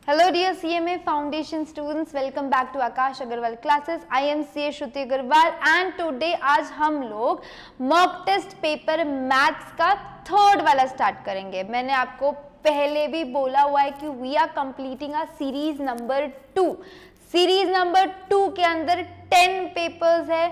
Hello dear CMA Foundation students, welcome back to Akash Agarwal classes. I am CA Shruti Agarwal and today आज हम लोग mock test paper maths का third वाला start करेंगे. मैंने आपको पहले भी बोला हुआ है कि we are completing a series number 2. Series number 2 के अंदर 10 पेपर्स है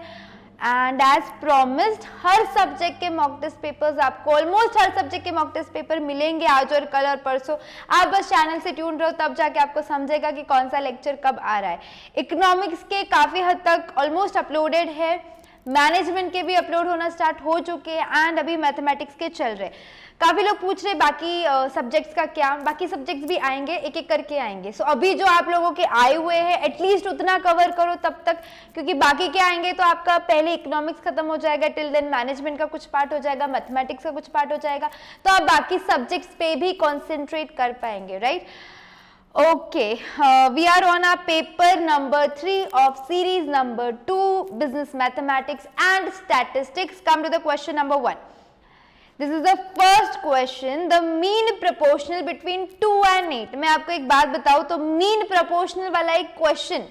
एंड एज प्रॉमिस्ड हर सब्जेक्ट के मॉक टेस्ट पेपर्स आपको ऑलमोस्ट हर सब्जेक्ट के मॉक टेस्ट पेपर मिलेंगे आज और कल और परसों. आप बस चैनल से ट्यून रहो तब जाके आपको समझेगा कि कौन सा लेक्चर कब आ रहा है. इकोनॉमिक्स के काफ़ी हद तक ऑलमोस्ट अपलोडेड है, मैनेजमेंट के भी अपलोड होना स्टार्ट हो चुके हैं एंड अभी मैथमेटिक्स के चल रहे. काफ़ी लोग पूछ रहे बाकी सब्जेक्ट्स का क्या. बाकी सब्जेक्ट्स भी आएंगे, एक एक करके आएंगे. सो अभी जो आप लोगों के आए हुए हैं एटलीस्ट उतना कवर करो तब तक, क्योंकि बाकी के आएंगे तो आपका पहले इकोनॉमिक्स खत्म हो जाएगा, टिल देन मैनेजमेंट का कुछ पार्ट हो जाएगा, मैथमेटिक्स का कुछ पार्ट हो जाएगा, तो आप बाकी सब्जेक्ट्स पे भी कॉन्सेंट्रेट कर पाएंगे, right. Okay, we are on our paper number 3 of series number 2, business mathematics and statistics. Come to the question number 1. This is the first question, the mean proportional between 2 and 8. मैं आपको एक बात बताऊँ तो mean proportional वाला एक question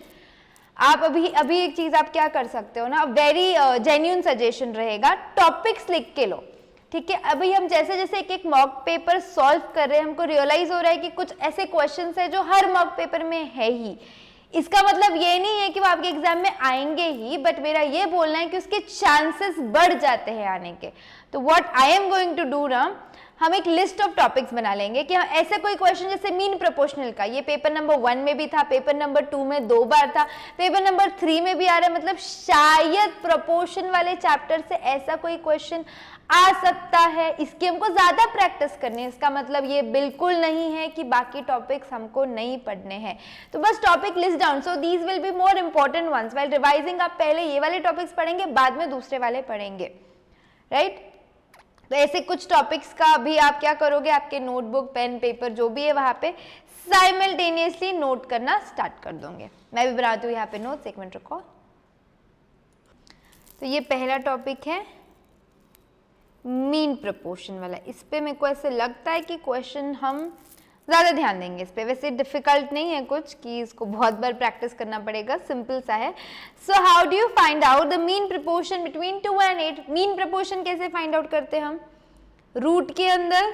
आप अभी एक चीज आप क्या कर सकते हो ना, वेरी जेन्युइन सजेशन रहेगा, टॉपिक्स लिख के लो. ठीक है, अभी हम जैसे जैसे एक एक मॉक पेपर सॉल्व कर रहे हैं हमको रियलाइज हो रहा है कि कुछ ऐसे क्वेश्चंस है जो हर मॉक पेपर में है ही. इसका मतलब ये नहीं है कि वो आपके एग्जाम में आएंगे ही, बट मेरा ये बोलना है कि उसके चांसेस बढ़ जाते हैं आने के. तो what I am going to do ना, हम एक लिस्ट ऑफ टॉपिक्स बना लेंगे कि ऐसे कोई क्वेश्चन जैसे मीन प्रोपोर्शनल का, ये पेपर नंबर 1 में भी था, पेपर नंबर 2 में 2 बार था, पेपर नंबर 3 में भी आ रहा है. मतलब शायद प्रोपोर्शन वाले चैप्टर से ऐसा कोई क्वेश्चन आ सकता है. इसकी हमको ज्यादा प्रैक्टिस करनी है. इसका मतलब ये बिल्कुल नहीं है कि बाकी टॉपिक्स हमको नहीं पढ़ने हैं. तो बस topic list down, so these will be more important ones. While revising आप पहले ये वाले टॉपिक्स पढ़ेंगे, बाद में दूसरे वाले पढ़ेंगे, राइट. तो ऐसे कुछ टॉपिक्स का अभी आप क्या करोगे, आपके नोटबुक पेन पेपर जो भी है वहां पे साइमल्टेनियसली नोट करना स्टार्ट कर दोगे. मैं भी बनाती हूँ यहाँ पे नोट्स, एक मिनट रुको. तो ये पहला टॉपिक है मीन प्रपोर्शन वाला. इस पे मेरे को ऐसे लगता है कि क्वेश्चन हम ज़्यादा ध्यान देंगे इस पे. वैसे डिफिकल्ट नहीं है कुछ कि इसको बहुत बार प्रैक्टिस करना पड़ेगा, सिंपल सा है. So how do you find out the mean proportion between 2 and 8. Mean proportion कैसे फाइंड आउट करते हैं हम, रूट के अंदर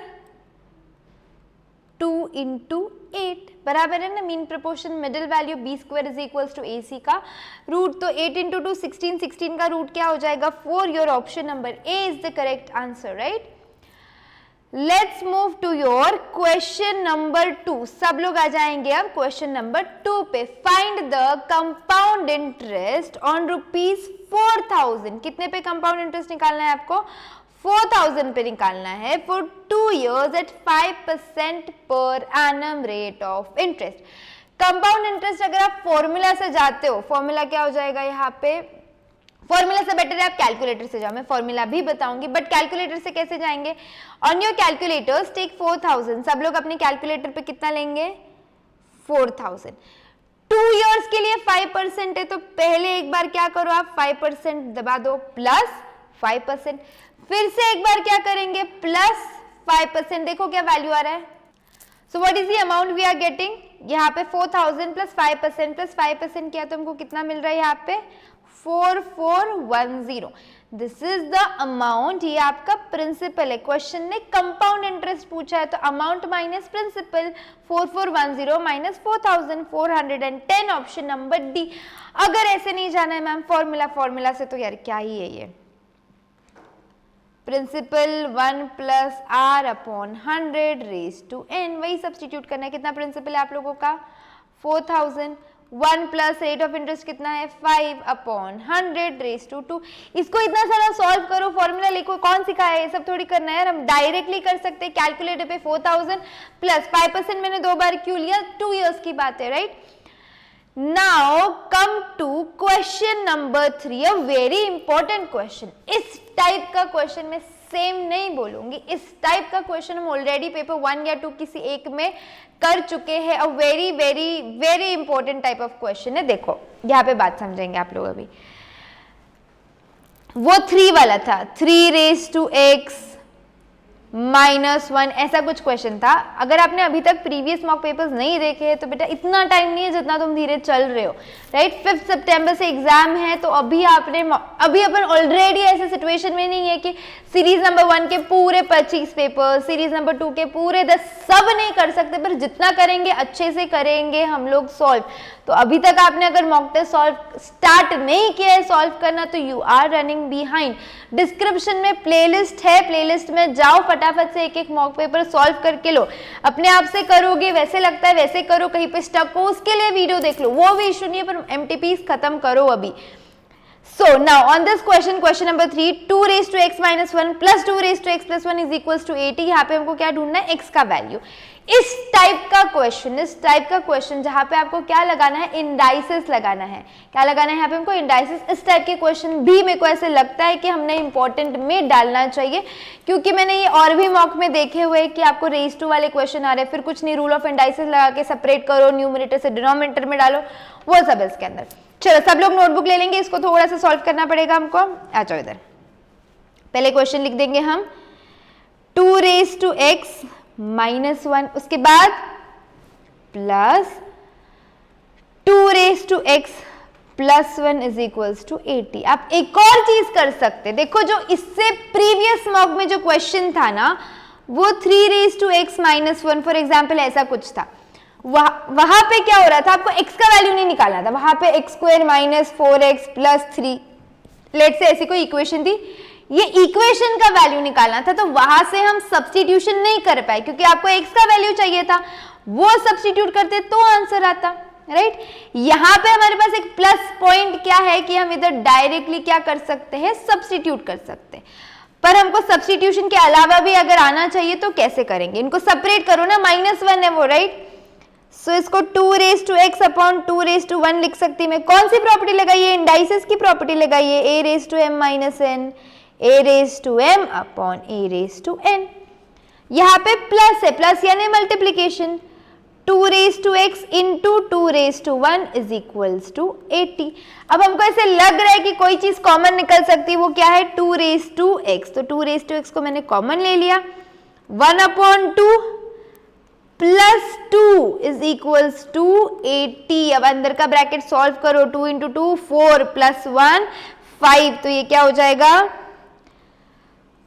2 into 8 बराबर है ना mean proportion. Middle value b square is equals to ac का रूट, तो 8 into 2 16, 16 का रूट क्या हो जाएगा 4. Your option number A is the correct answer, right. Let's move to your question number 2. सब लोग आ जाएंगे अब क्वेश्चन नंबर 2 पे. Find the compound interest on ₹4000. कितने पे कंपाउंड इंटरेस्ट निकालना है आपको, 4000 पे निकालना है for 2 years at 5% per annum rate of interest. Compound interest अगर आप फॉर्मूला से जाते हो, फॉर्मूला क्या हो जाएगा यहाँ पे, फॉर्मूला से बेटर है आप कैलकुलेटर से जाओ. मैं फॉर्मूला भी बताऊंगी बट कैलकुलेटर से कैसे जाएंगे. On your calculators take 4000. सब लोग अपने कैलकुलेटर पे कितना लेंगे 4000. 2 years के लिए 5% है, तो पहले एक बार क्या करो आप 5% दबा दो प्लस 5%. फिर से एक बार क्या करेंगे प्लस 5%. देखो क्या वैल्यू आ रहा है. So what is the amount we are getting, यहाँ पे 4000 प्लस 5% किया तो हमको कितना मिल रहा है यहाँ पे 4410. This is the amount. ये आपका प्रिंसिपल है. क्वेश्चन ने कंपाउंड इंटरेस्ट पूछा है तो amount minus principal 4410 minus 4410. Option number D. अगर ऐसे नहीं जाना है मैम फॉर्मूला से, तो यार क्या ही है ये, principal 1 plus r upon 100 raise to n. वही सब्सटीट्यूट करना है. कितना प्रिंसिपल है आप लोगों का 4000. 1 प्लस रेट ऑफ इंटरेस्ट कितना है 5 अपॉन 100 रेज टू 2. इसको इतना सारा सॉल्व करो, फॉर्मूला लिखो, कौन सिखाया है ये सब थोड़ी करना है यार. हम डायरेक्टली कर सकते हैं कैलकुलेटर पे 4000 प्लस 5%. मैंने 2 बार क्यों लिया, 2 years की बात है, right. Now come to question number 3, a very important question. इस टाइप का क्वेश्चन मैं सेम नहीं बोलूंगी. इस टाइप का क्वेश्चन हम ऑलरेडी पेपर 1 या 2 किसी एक में कर चुके हैं. A very very very important type of question है. देखो यहाँ पे बात समझेंगे आप लोग. अभी वो 3 वाला था, 3 raised to x -1 ऐसा कुछ क्वेश्चन था। अगर आपने अभी तक प्रीवियस मॉक पेपर्स नहीं देखे हैं तो बेटा इतना टाइम नहीं है जितना तुम धीरे चल रहे हो, राइट। 5 सितंबर से एग्जाम है, तो अभी अपन ऑलरेडी ऐसे सिचुएशन में नहीं है कि सीरीज नंबर 1 के पूरे 25 पेपर, सीरीज नंबर 2 के पूरे 10 सब नहीं कर सकते, पर जितना करेंगे अच्छे से करेंगे हम लोग सॉल्व। तो अभी तक आपने अगर मॉक टेस्ट सॉल्व स्टार्ट नहीं किया है सॉल्व करना, तो you are running behind. Description में प्लेलिस्ट है, प्लेलिस्ट में जाओ, फटाफट से एक एक मॉक पेपर सॉल्व करके लो। अपने आप से करोगे, वैसे लगता है वैसे करो, कहीं पे स्टक हो उसके लिए वीडियो देख लो, वो भी इशू नहीं है, पर MTPs खत्म करो अभी। So now on this question number 3, 2 raised to x minus 1 plus 2 raised to x plus 1 is equals to 80। यहाँ पे हमको क्या ढूंढना है, x का वैल्यू। इस टाइप का क्वेश्चन जहाँ पे आपको क्या लगाना है, इंडाइसेस लगाना है। क्या लगाना है यहाँ पे हमको, इंडाइसेस। इस टाइप के क्वेश्चन भी मेरे को ऐसे लगता है कि हमने इंपॉर्टेंट में डालना चाहिए, क्योंकि मैंने ये और भी मॉक में देखे हुए कि आपको रेज टू वाले क्वेश्चन आ रहे हैं, फिर कुछ नहीं, रूल ऑफ इंडाइसेस लगा के सेपरेट करो, न्यूमरेटर से डिनोमिनेटर में डालो, वो सब इसके अंदर। चलो सब लोग नोटबुक ले लेंगे, इसको थोड़ा सा सॉल्व करना पड़ेगा हमको। आ जाओ इधर, पहले क्वेश्चन लिख देंगे हम 2 रेज टू x माइनस 1, उसके बाद plus 2 raise to x plus 1 is equals to 80। आप एक और चीज कर सकते, देखो जो इससे प्रीवियस मॉक में जो क्वेश्चन था ना, वो 3 raise to x minus 1 for example ऐसा कुछ था। वहां पे क्या हो रहा था, आपको x का वैल्यू नहीं निकालना था, वहां पे x square minus 4x plus 3 let say ऐसी कोई इक्वेशन थी, ये इक्वेशन का वैल्यू निकालना था। तो वहां से हम सब्स्टिट्यूशन नहीं कर पाए, क्योंकि आपको x का वैल्यू चाहिए था, वो सब्स्टिट्यूट करते तो आंसर आता, राइट। यहाँ पे हमारे पास एक प्लस पॉइंट क्या है कि हम इधर डायरेक्टली क्या कर सकते हैं, सब्स्टिट्यूट कर सकते हैं। पर हमको सब्स्टिट्यूशन के अलावा भी अगर आना चाहिए तो कैसे करेंगे, इनको सेपरेट करो ना, -1 है वो, राइट। सो इसको 2 raise to x upon 2 raise to 1 लिख सकती मैं। कौन सी प्रॉपर्टी लगाइए, इंडाइसेस की प्रॉपर्टी लगाइए, a raise to m minus n, a raise to m upon a raise to n। यहाँ पे प्लस है, प्लस यानी multiplication, 2 raise to x into 2 raise to 1 is equals to 80। अब हमको ऐसे लग रहा है कि कोई चीज कॉमन निकल सकती है, वो क्या है, 2 रेज टू x। तो 2 रेज टू x को मैंने कॉमन ले लिया, 1 upon 2 plus 2 is equals to 80। अब अंदर का ब्रैकेट सॉल्व करो, 2 इंटू 2 4 प्लस 1 5, तो ये क्या हो जाएगा,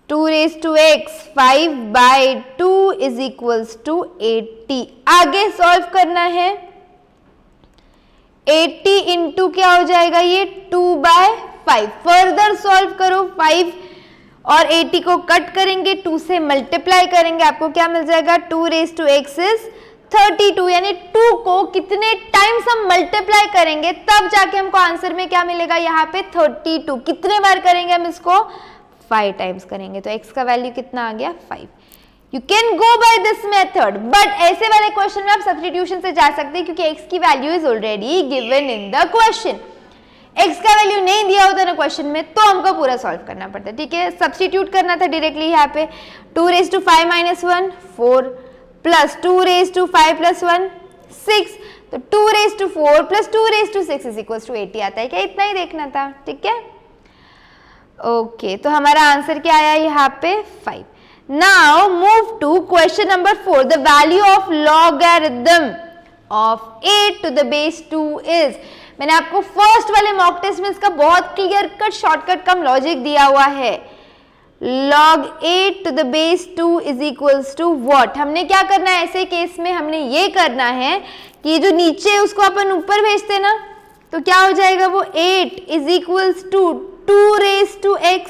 2 raise to x 5 by 2 is equals to 80। आगे सॉल्व करना है, 80 इंटू क्या हो जाएगा, ये 2 बाय 5। फर्दर सॉल्व करो, 5 और 80 को कट करेंगे, 2 से मल्टीप्लाई करेंगे, आपको क्या मिल जाएगा, 2 रेज टू x इज 32। यानी 2 को कितने टाइम्स हम मल्टीप्लाई करेंगे तब जाके हमको आंसर में क्या मिलेगा, यहाँ पे 32। कितने बार करेंगे हम इसको, 5 टाइम्स करेंगे, तो x का वैल्यू कितना आ गया, 5। You can go by this method, but ऐसे वाले क्वेश्चन में आप सब्स्टिट्यूशन से जा सकते हैं, क्योंकि x की value is already given in the question. x का वैल्यू नहीं दिया होता ना क्वेश्चन में, तो हमको पूरा सॉल्व करना पड़ता है, ठीक है। सब्स्टिट्यूट करना था डायरेक्टली यहाँ पे, 2 raise to 5 minus 1 4 plus 2 raise to 5 plus 1 6, तो 2 raise to 4 plus 2 raise to 6 is equal to 80 आता है क्या, इतना ही देखना था, ठीक है। ओके, तो हमारा आंसर क्या आया यहाँ पे, 5। Now move to question number 4, the value of logarithm of 8 to the base 2 is. मैंने आपको फर्स्ट वाले मॉक टेस्ट में इसका बहुत clear cut shortcut cum logic दिया हुआ है, log 8 to the base 2 is equals to what. हमने क्या करना है ऐसे केस में, हमने ये करना है कि जो नीचे उसको अपन ऊपर भेजते ना, तो क्या हो जाएगा वो 8 is equals to 2 raise to x।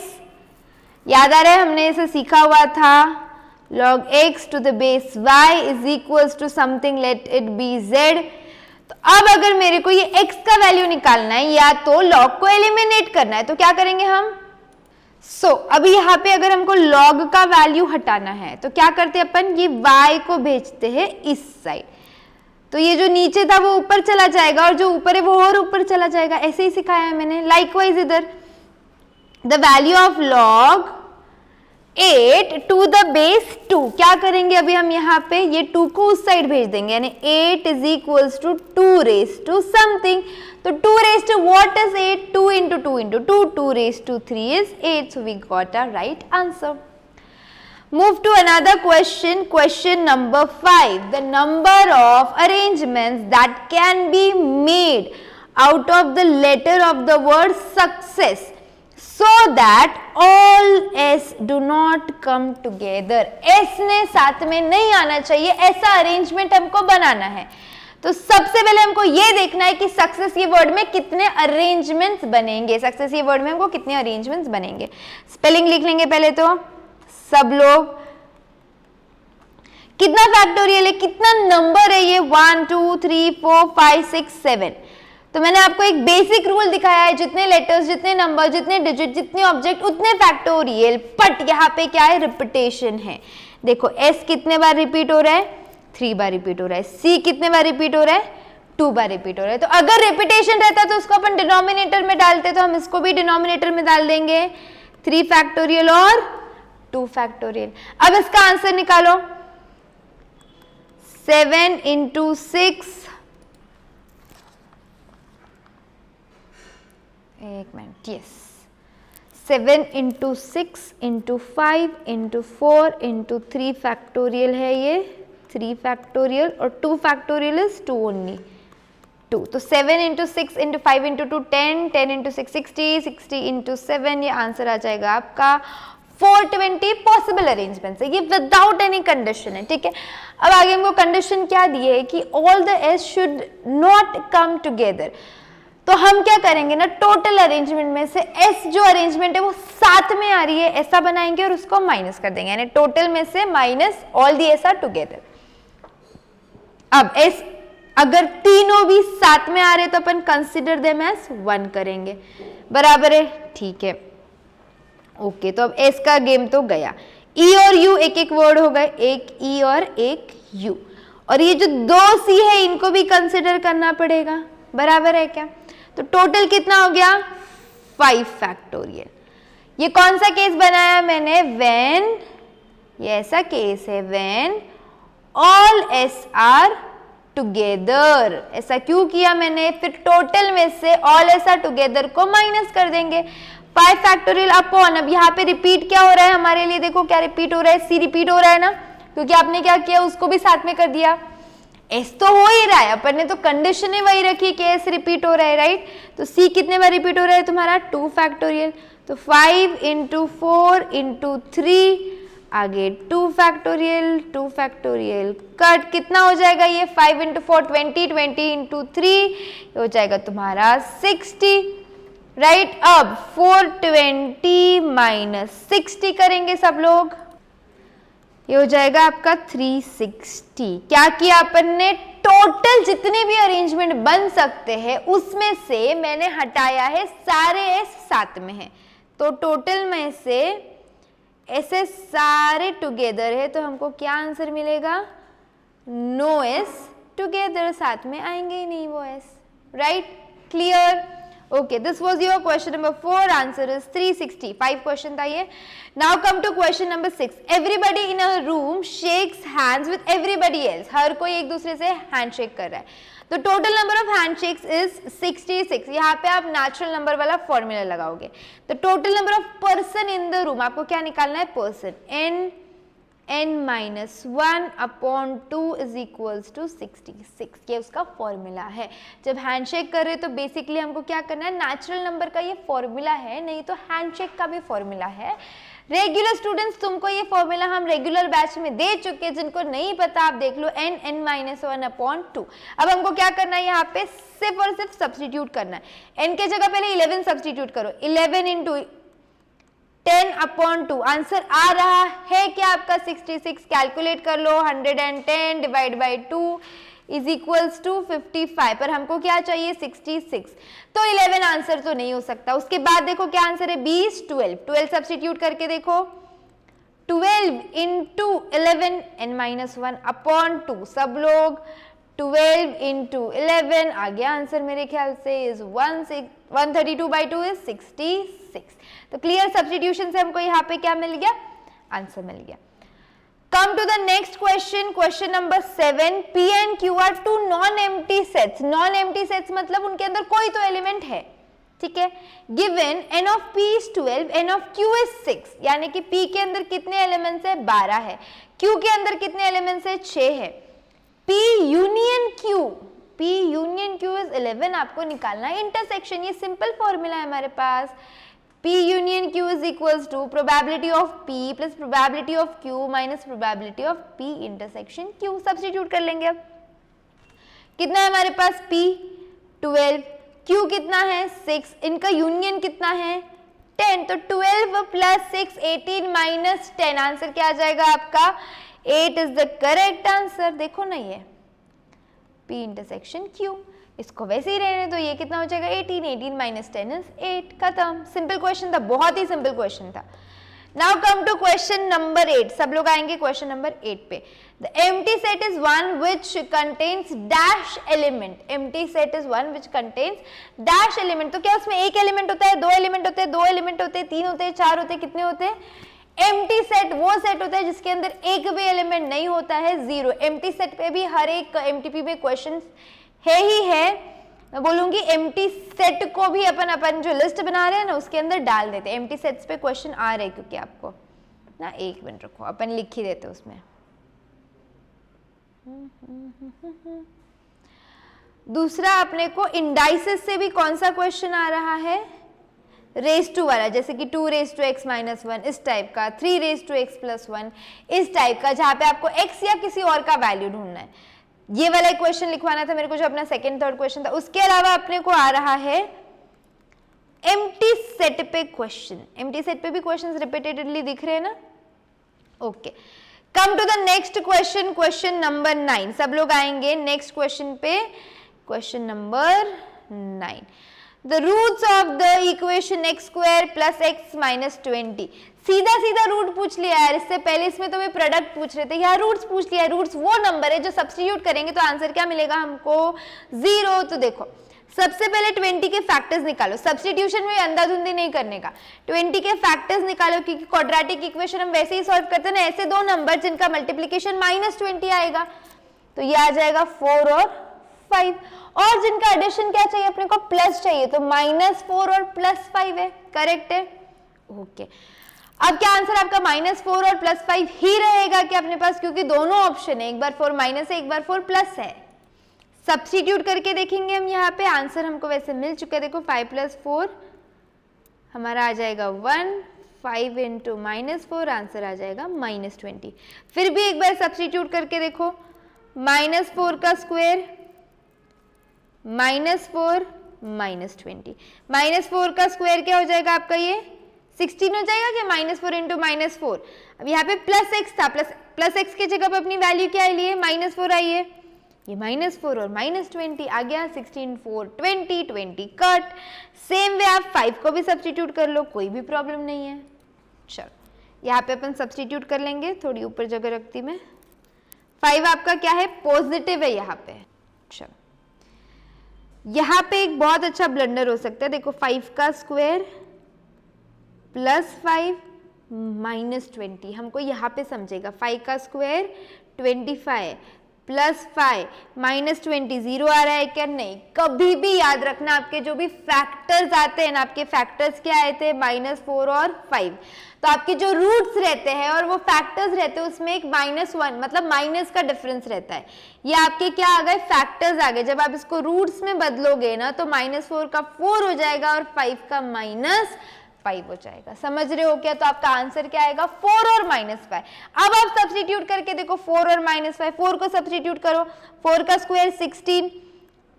याद आ रहा है, हमने इसे सीखा हुआ था, log x to the base y is equals to something, let it be z। तो अब अगर मेरे को ये x का वैल्यू निकालना है या तो log को एलिमिनेट करना है, तो क्या करेंगे हम, अभी यहाँ पे अगर हमको log का वैल्यू हटाना है तो क्या करते हैं अपन, ये y को भेजते हैं इस साइड, तो ये जो नीचे था वो ऊपर चला जाएगा और जो ऊपर है वो और ऊपर चला जाएगा, ऐसे ही सिखाया है मैंने। लाइकवाइज इधर the value of log 8 to the base 2, क्या करेंगे अभी हम यहाँ पे, ये 2 को उस साइड भेज देंगे, यानी 8 is equals to 2 raise to something. तो 2 raise to what is 8, 2 into 2 into 2, 2 raise to 3 is 8, so we got a right answer. Move to another question. Question number 5. The number of arrangements that can be made out of the letter of the word success so that all S do not come together. S ने साथ में नहीं आना चाहिए, ऐसा arrangement हमको बनाना है. तो सबसे पहले हमको ये देखना है कि सक्सेस ये वर्ड में कितने अरेंजमेंट्स बनेंगे. सक्सेस ये वर्ड में हमको कितने अरेंजमेंट्स बनेंगे. स्पेलिंग लिख लेंगे पहले तो सब लोग. कितना फैक्टोरियल है, कितना नंबर है ये 1 2 3 4 5 6 7. तो मैंने आपको एक बेसिक रूल दिखाया है, जितने लेटर्स, जितने नंबर, जितने डिजिट, जितने ऑब्जेक्ट उतने फैक्टोरियल. बट यहाँ पे क्या है, रिपीटेशन है. देखो S कितने बार रिपीट हो रहा है, 3 बार रिपीट हो रहा है. C कितने बार रिपीट हो रहा है, 2 बार रिपीट हो रहा है. तो अगर रिपीटेशन रहता तो उसको अपन डिनोमिनेटर में डालते, तो हम इसको भी डिनोमिनेटर में डाल देंगे. 3 फैक्टोरियल और 2 फैक्टोरियल. अब इसका आंसर निकालो. 7 into 6, एक minute, yes, 7 into 6 into 5 into 4 into 3 factorial है ये 3 फैक्टोरियल और 2 फैक्टोरियल इज 2 ओनली 2. तो 7 into 6 into 5 into 2 10, 10 into 6 60, 60 into 7, ये आंसर आ जाएगा आपका 420 पॉसिबल अरेंजमेंट्स है. ये विदाउट एनी कंडीशन है. ठीक है, अब आगे हमको कंडीशन क्या दी है कि all the S should not come together. तो हम क्या करेंगे ना, टोटल अरेंजमेंट में से एस जो अरेंजमेंट है वो साथ में आ रही है ऐसा बनाएंगे और उसको माइनस कर देंगे, यानी टोटल में से minus all the S R together. अब एस अगर तीनों भी साथ में आ रहे तो अपन कंसिडर देम एज 1 करेंगे. बराबर है, ठीक है, ओके. तो अब एस का गेम तो गया. ई और यू एक एक वर्ड हो गए, एक ई और एक यू, और ये जो 2 सी है इनको भी कंसिडर करना पड़ेगा. बराबर है क्या. तो टोटल कितना हो गया, 5 फैक्टोरियल. ये कौन सा केस बनाया मैंने, व्हेन, ये ऐसा केस है when all S R together. ऐसा क्यों किया मैंने, फिर टोटल में से ऑल एस आर टुगेदर को माइनस कर देंगे. 5 फैक्टोरियल अपॉन, अब यहाँ पे रिपीट क्या हो रहा है हमारे लिए, देखो क्या रिपीट हो रहा है, सी रिपीट हो रहा है ना, क्योंकि आपने क्या किया उसको भी साथ में कर दिया. एस तो हो ही रहा है, अपन ने तो कंडीशन ही वही रखी कि एस रिपीट हो रहा है, राइट. तो सी कितने बार रिपीट हो रहा है तुम्हारा, 2 फैक्टोरियल. तो 5 into 4 into 3, आगे 2 फैक्टोरियल, 2 फैक्टोरियल कट, कितना हो जाएगा ये 5 into 4 20, 20 into 3 हो जाएगा तुम्हारा 60, राइट. अब 420 माइनस 60 करेंगे सब लोग, ये हो जाएगा आपका 360. क्या किया अपन ने, टोटल जितने भी अरेंजमेंट बन सकते हैं उसमें से मैंने हटाया है सारे एस साथ में है. तो टोटल में से ऐसे सारे टुगेदर है, तो हमको क्या आंसर मिलेगा, नो एस टुगेदर, साथ में आएंगे ही नहीं वो S, right. Clear. Okay, this was your question number 4. Answer is 360. 5 question था ये. Now come to question number 6. Everybody in a room shakes hands with everybody else. हर कोई एक दूसरे से handshake कर रहा है. तो total number of handshakes is 66. यहाँ पे आप natural number वाला formula लगाओगे. तो total number of person in the room, आपको क्या निकालना है, person. n minus 1 upon 2 is equals to 66. ये उसका फॉर्मूला है. जब हैंडशेक कर रहे तो बेसिकली हमको क्या करना है, नेचुरल नंबर का ये फॉर्मूला है, नहीं तो हैंडशेक का भी फॉर्मूला है. रेगुलर स्टूडेंट्स तुमको ये फॉर्मूला हम रेगुलर बैच में दे चुके, जिनको नहीं पता आप देख लो, n minus 1 upon 2. अब हमको क्या करना है, यहाँ पे सिर्फ और सिर्फ सब्सटीट्यूट करना है. n के जगह पहले 11 सब्सटीट्यूट करो, 11 into 10 upon 2, आंसर आ रहा है क्या आपका 66. कैलकुलेट कर लो, 110 divide by 2 is equals to 55, पर हमको क्या चाहिए 66. तो 11 आंसर तो नहीं हो सकता. उसके बाद देखो क्या आंसर है, 20 12 सब्सटीट्यूट करके देखो, 12 into 11 n minus 1 upon 2, सब लोग 12 into 11, आ गया आंसर मेरे ख्याल से इज 132 by 2 is 66. तो क्लियर, सब्स्टिट्यूशन से हमको यहाँ पे क्या मिल गया, आंसर मिल गया. Come to the next question, question number 7. P and Q are two non-empty sets. Non-empty sets मतलब उनके अंदर कोई तो एलिमेंट है, ठीक है। Given n of p is 12, n of q is 6, यानी कि p के अंदर कितने एलिमेंट्स है, 12 है, q के अंदर कितने एलिमेंट्स है, 6 है। p यूनियन q इज 11 आपको निकालना है। इंटरसेक्शन, ये सिंपल फॉर्मूला है हमारे पास। p union q is equals to probability of p plus probability of q minus probability of p intersection q। Substitute कर लेंगे। अब कितना है हमारे पास, p 12, q कितना है 6, इनका यूनियन कितना है 10, तो 12 प्लस 6 18 माइनस 10, आंसर क्या आ जाएगा आपका 8 इज द करेक्ट आंसर। देखो ना ये p इंटरसेक्शन q, इसको वैसे ही रहने दो, ये कितना हो जाएगा 18, 18 माइनस 10 इज 8, खत्म। सिंपल क्वेश्चन था, बहुत ही सिंपल क्वेश्चन था। Now come to question number 8, सब लोग आएंगे क्वेश्चन नंबर 8 पे। The empty set is one which contains dash element. Empty set is one which contains dash element. तो क्या उसमें एक एलिमेंट होता है, दो एलिमेंट होते हैं, दो एलिमेंट होते हैं, तीन होते हैं, चार होते हैं, कितने होते हैं? एम्प्टी सेट वो सेट होता है जिसके अंदर एक भी एलिमेंट नहीं होता है, जीरो। एम्प्टी सेट पे भी हर एक एमटीपी में क्वेश्चन है ही है। मैं बोलूंगी एम्प्टी सेट को भी अपन जो लिस्ट बना रहे हैं ना उसके अंदर डाल देते हैं। एम्प्टी सेट्स पे क्वेश्चन आ रहे हैं, क्योंकि आपको ना, एक मिनट रखो, अपन लिख ही देते उसमें। दूसरा अपने को इंडाइसेस से भी कौन सा क्वेश्चन आ रहा है, रेस टू वाला, जैसे कि 2 रेस टू x माइनस 1 इस टाइप का, 3 रेस टू x प्लस 1 इस टाइप का, जहां पे आपको x या किसी और का वैल्यू ढूंढना है। ये वाला क्वेश्चन लिखवाना था मेरे को, जो अपना सेकंड थर्ड क्वेश्चन था। उसके अलावा अपने को आ रहा है एम्प्टी सेट पे क्वेश्चन। एम्प्टी सेट पे भी क्वेश्चंस रिपीटेडली दिख रहे हैं ना, okay. Come to the next question, question number 9, सब लोग आएंगे नेक्स्ट क्वेश्चन पे, question number 9। The roots of the equation x square plus x minus 20, सीधा सीधा रूट पूछ लिया यार, इससे पहले इसमें तो वे प्रोडक्ट पूछ रहे थे, यहाँ रूट्स पूछ लिया। रूट्स वो नंबर है जो सब्स्टिट्यूट करेंगे तो आंसर क्या मिलेगा हमको, 0। तो देखो सबसे पहले 20 के फैक्टर्स निकालो, सब्स्टिट्यूशन में अंधाधुंधी नहीं करने का, 20 के फैक्टर्स निकालो, क्योंकि क्वाड्रेटिक इक्वेशन हम वैसे ही सॉल्व करते हैं ना, ऐसे दो नंबर जिनका मल्टीप्लीकेशन -20 आएगा, तो ये आ जाएगा 4 और 5, और जिनका एडिशन क्या चाहिए अपने को, प्लस चाहिए, तो -4 और +5 है, करेक्ट है, ओके। अब क्या आंसर आपका -4 और +5 ही रहेगा क्या अपने पास, क्योंकि दोनों ऑप्शन है, एक बार 4 माइनस है, एक बार 4 प्लस है। सब्स्टिट्यूट करके देखेंगे हम, यहाँ पे आंसर हमको वैसे मिल चुका है, देखो 5 + 4 हमारा आ जाएगा 1, 5 × -4 आंसर आ जाएगा -20। फिर भी एक बार सब्स्टिट्यूट करके देखो, -4 का स्क्वायर -4 -20, -4 का स्क्वायर क्या हो जाएगा आपका, ये 16 हो जाएगा कि -4 × -4। अब यहाँ पे +x था, प्लस x की जगह पे अपनी वैल्यू क्या है लिए, -4 आई है, ये -4 और -20 आ गया, 16 4 20 20 कट। सेम वे आप 5 को भी सब्स्टिट्यूट कर लो, कोई भी प्रॉब्लम नहीं है। चलो यहाँ पे अपन सब्स्टिट्यूट कर लेंगे, थोड़ी ऊपर जगह रखती मैं। 5 आपका क्या है, पॉजिटिव है यहाँ पे। चलो यहाँ पे एक बहुत अच्छा ब्लंडर हो सकता है, देखो 5 का स्क्वायर +5 -20, हमको यहाँ पे समझेगा, 5 का स्क्वायर 25 +5 -20, 0 आ रहा है क्या, नहीं। कभी भी याद रखना आपके जो भी फैक्टर्स आते हैं ना, आपके फैक्टर्स क्या आए थे, -4 और 5, तो आपके जो रूट्स रहते हैं और वो फैक्टर्स रहते हैं उसमें एक -1 मतलब माइनस का डिफरेंस रहता है। ये आपके क्या आ गए, फैक्टर्स आ गए। जब आप इसको रूट्स में बदलोगे ना तो -4 का 4 हो जाएगा और 5 का -5 हो जाएगा। समझ रहे हो क्या, तो आपका आंसर क्या आएगा, 4 और -5। अब आप सब्स्टिट्यूट करके देखो, 4 और -5, 4 को सब्स्टिट्यूट करो, 4 का स्क्वायर 16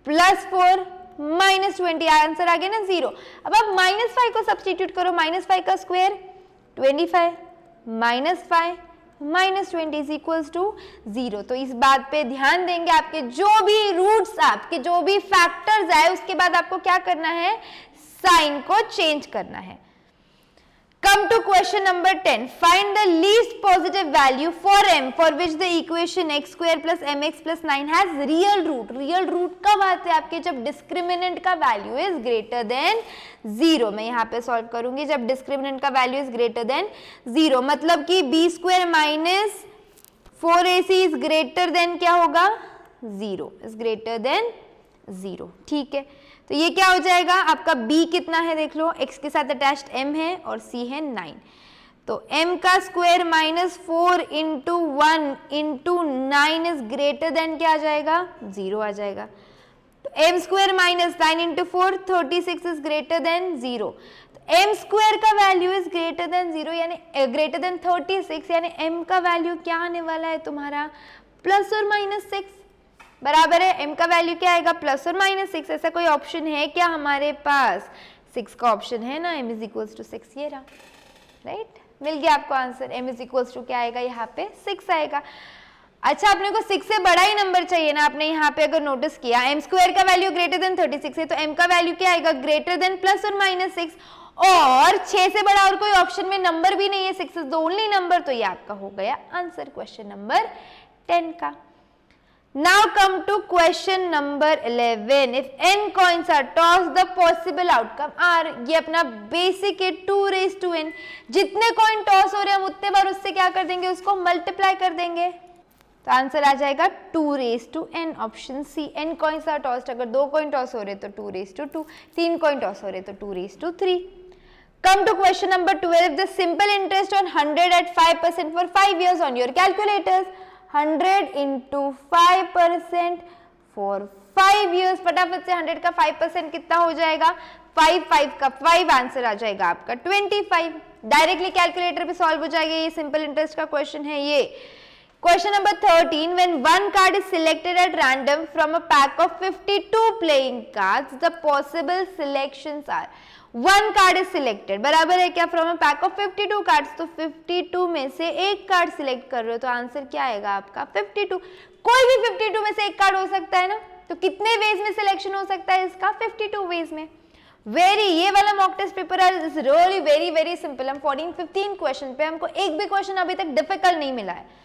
+4 -20, आंसर आ गया ना 0। अब आप -5 को सब्स्टिट्यूट करो, -5 का स्क्वायर 25 -5 -20 इज इक्वल्स टू 0। तो इस बात पे ध्यान देंगे, आपके जो भी रूट्स, आपके जो भी फैक्टर्स आए उसके बाद आपको क्या करना है, साइन को चेंज करना है। Come to question number 10. Find the least positive value for m for which the equation x square plus mx plus 9 has real root. Real root कब आते हैं आपके, जब डिस्क्रिमिनेंट का वैल्यू इज ग्रेटर देन 0। मैं यहाँ पे सॉल्व करूंगी, जब डिस्क्रिमिनेंट का वैल्यू इज ग्रेटर देन 0, मतलब कि b² minus 4ac is greater than क्या होगा, 0, इज ग्रेटर देन 0। ठीक है, तो ये क्या हो जाएगा आपका b कितना है देख लो, x के साथ अटैच्ड m है और c है 9, तो m का square minus 4 into 1 into 9 is greater than क्या आ जाएगा, 0 आ जाएगा। तो m square minus 9 into 4 36 is greater than 0। m square का वैल्यू इज ग्रेटर देन 0 यानी ग्रेटर देन 36, यानी m का वैल्यू क्या आने वाला है तुम्हारा प्लस और माइनस 6, बराबर है। m का वैल्यू क्या आएगा प्लस और माइनस 6। ऐसा कोई ऑप्शन है क्या हमारे पास, 6 का ऑप्शन है ना, m इज इक्वल्स टू 6, ये रहा, राइट, मिल गया आपको answer. m is equals to क्या आएगा यहाँ पे 6 आएगा। अच्छा, अपने को 6 से बड़ा ही नंबर चाहिए ना, आपने यहाँ पे अगर नोटिस किया m स्क्वायर का वैल्यू ग्रेटर देन 36 है, तो m का वैल्यू क्या आएगा ग्रेटर देन प्लस और माइनस 6, और 6 से बड़ा और कोई ऑप्शन में नंबर भी नहीं है, 6 इज द ओनली नंबर, तो ये आपका हो गया आंसर क्वेश्चन नंबर 10 का। Now come to question number 11. If n coins are tossed, the possible outcome are, ये अपना बेसिक है 2 raised to n, जितने कॉइन टॉस हो रहे हैं हम उतने बार उससे क्या कर देंगे, उसको मल्टीप्लाई कर देंगे, तो आंसर आ जाएगा 2 raised to n, option C. n coins are tossed, अगर 2 कॉइन टॉस हो रहे तो 2 raised to 2, 3 कॉइन टॉस हो रहे तो 2 raised to 3। Come to question number 12. The simple interest on 100 at 5% for 5 years on your calculators, 100 into 5% for 5 years, फटाफट से 100 का 5% कितना हो जाएगा, 5 का 5 आंसर आ जाएगा आपका 25। डायरेक्टली कैलकुलेटर पे सॉल्व हो जाएगा, ये सिंपल इंटरेस्ट का क्वेश्चन है ये। Question number 13, when one card is selected at random from a pack of 52 playing cards, the possible selections are, one card is selected, बराबर है क्या, from a pack of 52 cards, तो 52 में से एक कार्ड सिलेक्ट कर रहे हो, तो आंसर क्या आएगा आपका 52। कोई भी 52 में से एक कार्ड हो सकता है ना, तो कितने वेज में सिलेक्शन हो सकता है इसका, 52 वेज में। ये वाला mock test paper is really very very simple. हम 14-15 क्वेश्चन पे, हमको एक भी क्वेश्चन अभी तक डिफिकल्ट नहीं मिला है।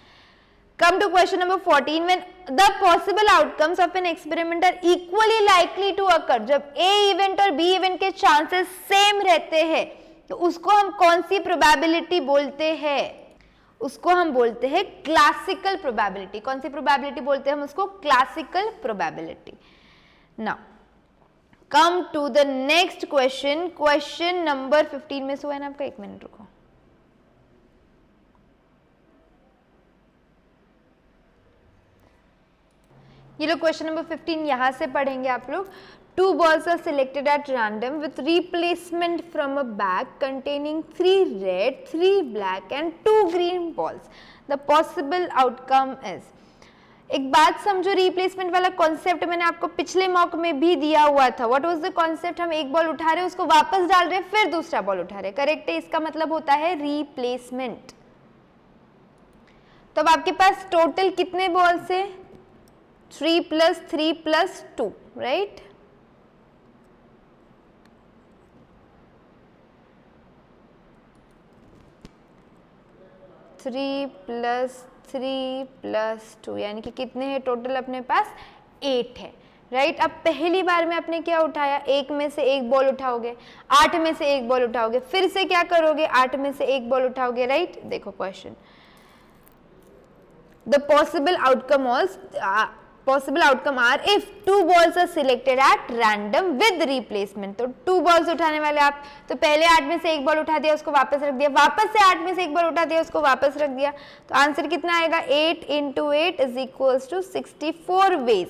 Come to question number 14. When the possible outcomes of an experiment are equally likely to occur, जब A event और B event के chances same रहते हैं, तो उसको हम कौन सी probability बोलते हैं, उसको हम बोलते हैं classical probability। कौन सी probability बोलते हैं हम उसको, classical probability। Now come to the next question, question number 15 में सो है ना आपका, एक मिनट रुको, ये लोग क्वेश्चन नंबर 15 यहां से पढ़ेंगे आप लोग। 2 balls are selected at random with replacement from a bag containing 3 red, 3 black and 2 green balls. The possible outcome is, एक बात समझो, रिप्लेसमेंट वाला कॉन्सेप्ट मैंने आपको पिछले मॉक में भी दिया हुआ था। व्हाट वाज द कॉन्सेप्ट, हम एक बॉल उठा रहे उसको वापस डाल रहे फिर दूसरा बॉल उठा रहे, करेक्ट है, इसका मतलब होता है रिप्लेसमेंट। तो अब आपके पास टोटल कितने बॉल्स है, 3 plus 3 plus 2, right? Three plus 2 यानी कि कितने हैं टोटल अपने पास, 8 है, राइट। अब पहली बार में आपने क्या उठाया, 1 में से एक बॉल उठाओगे, 8 में से एक बॉल उठाओगे, फिर से क्या करोगे, 8 में से एक बॉल उठाओगे, राइट। देखो question, the possible outcome are if 2 balls are selected at random with replacement। तो 2 balls उठाने वाले आप, तो पहले 8 में से एक बॉल उठा दिया उसको वापस रख दिया, वापस से 8 में से एक बॉल उठा दिया उसको वापस रख दिया, तो आंसर कितना आएगा, 8 into 8 is equals to 64 ways।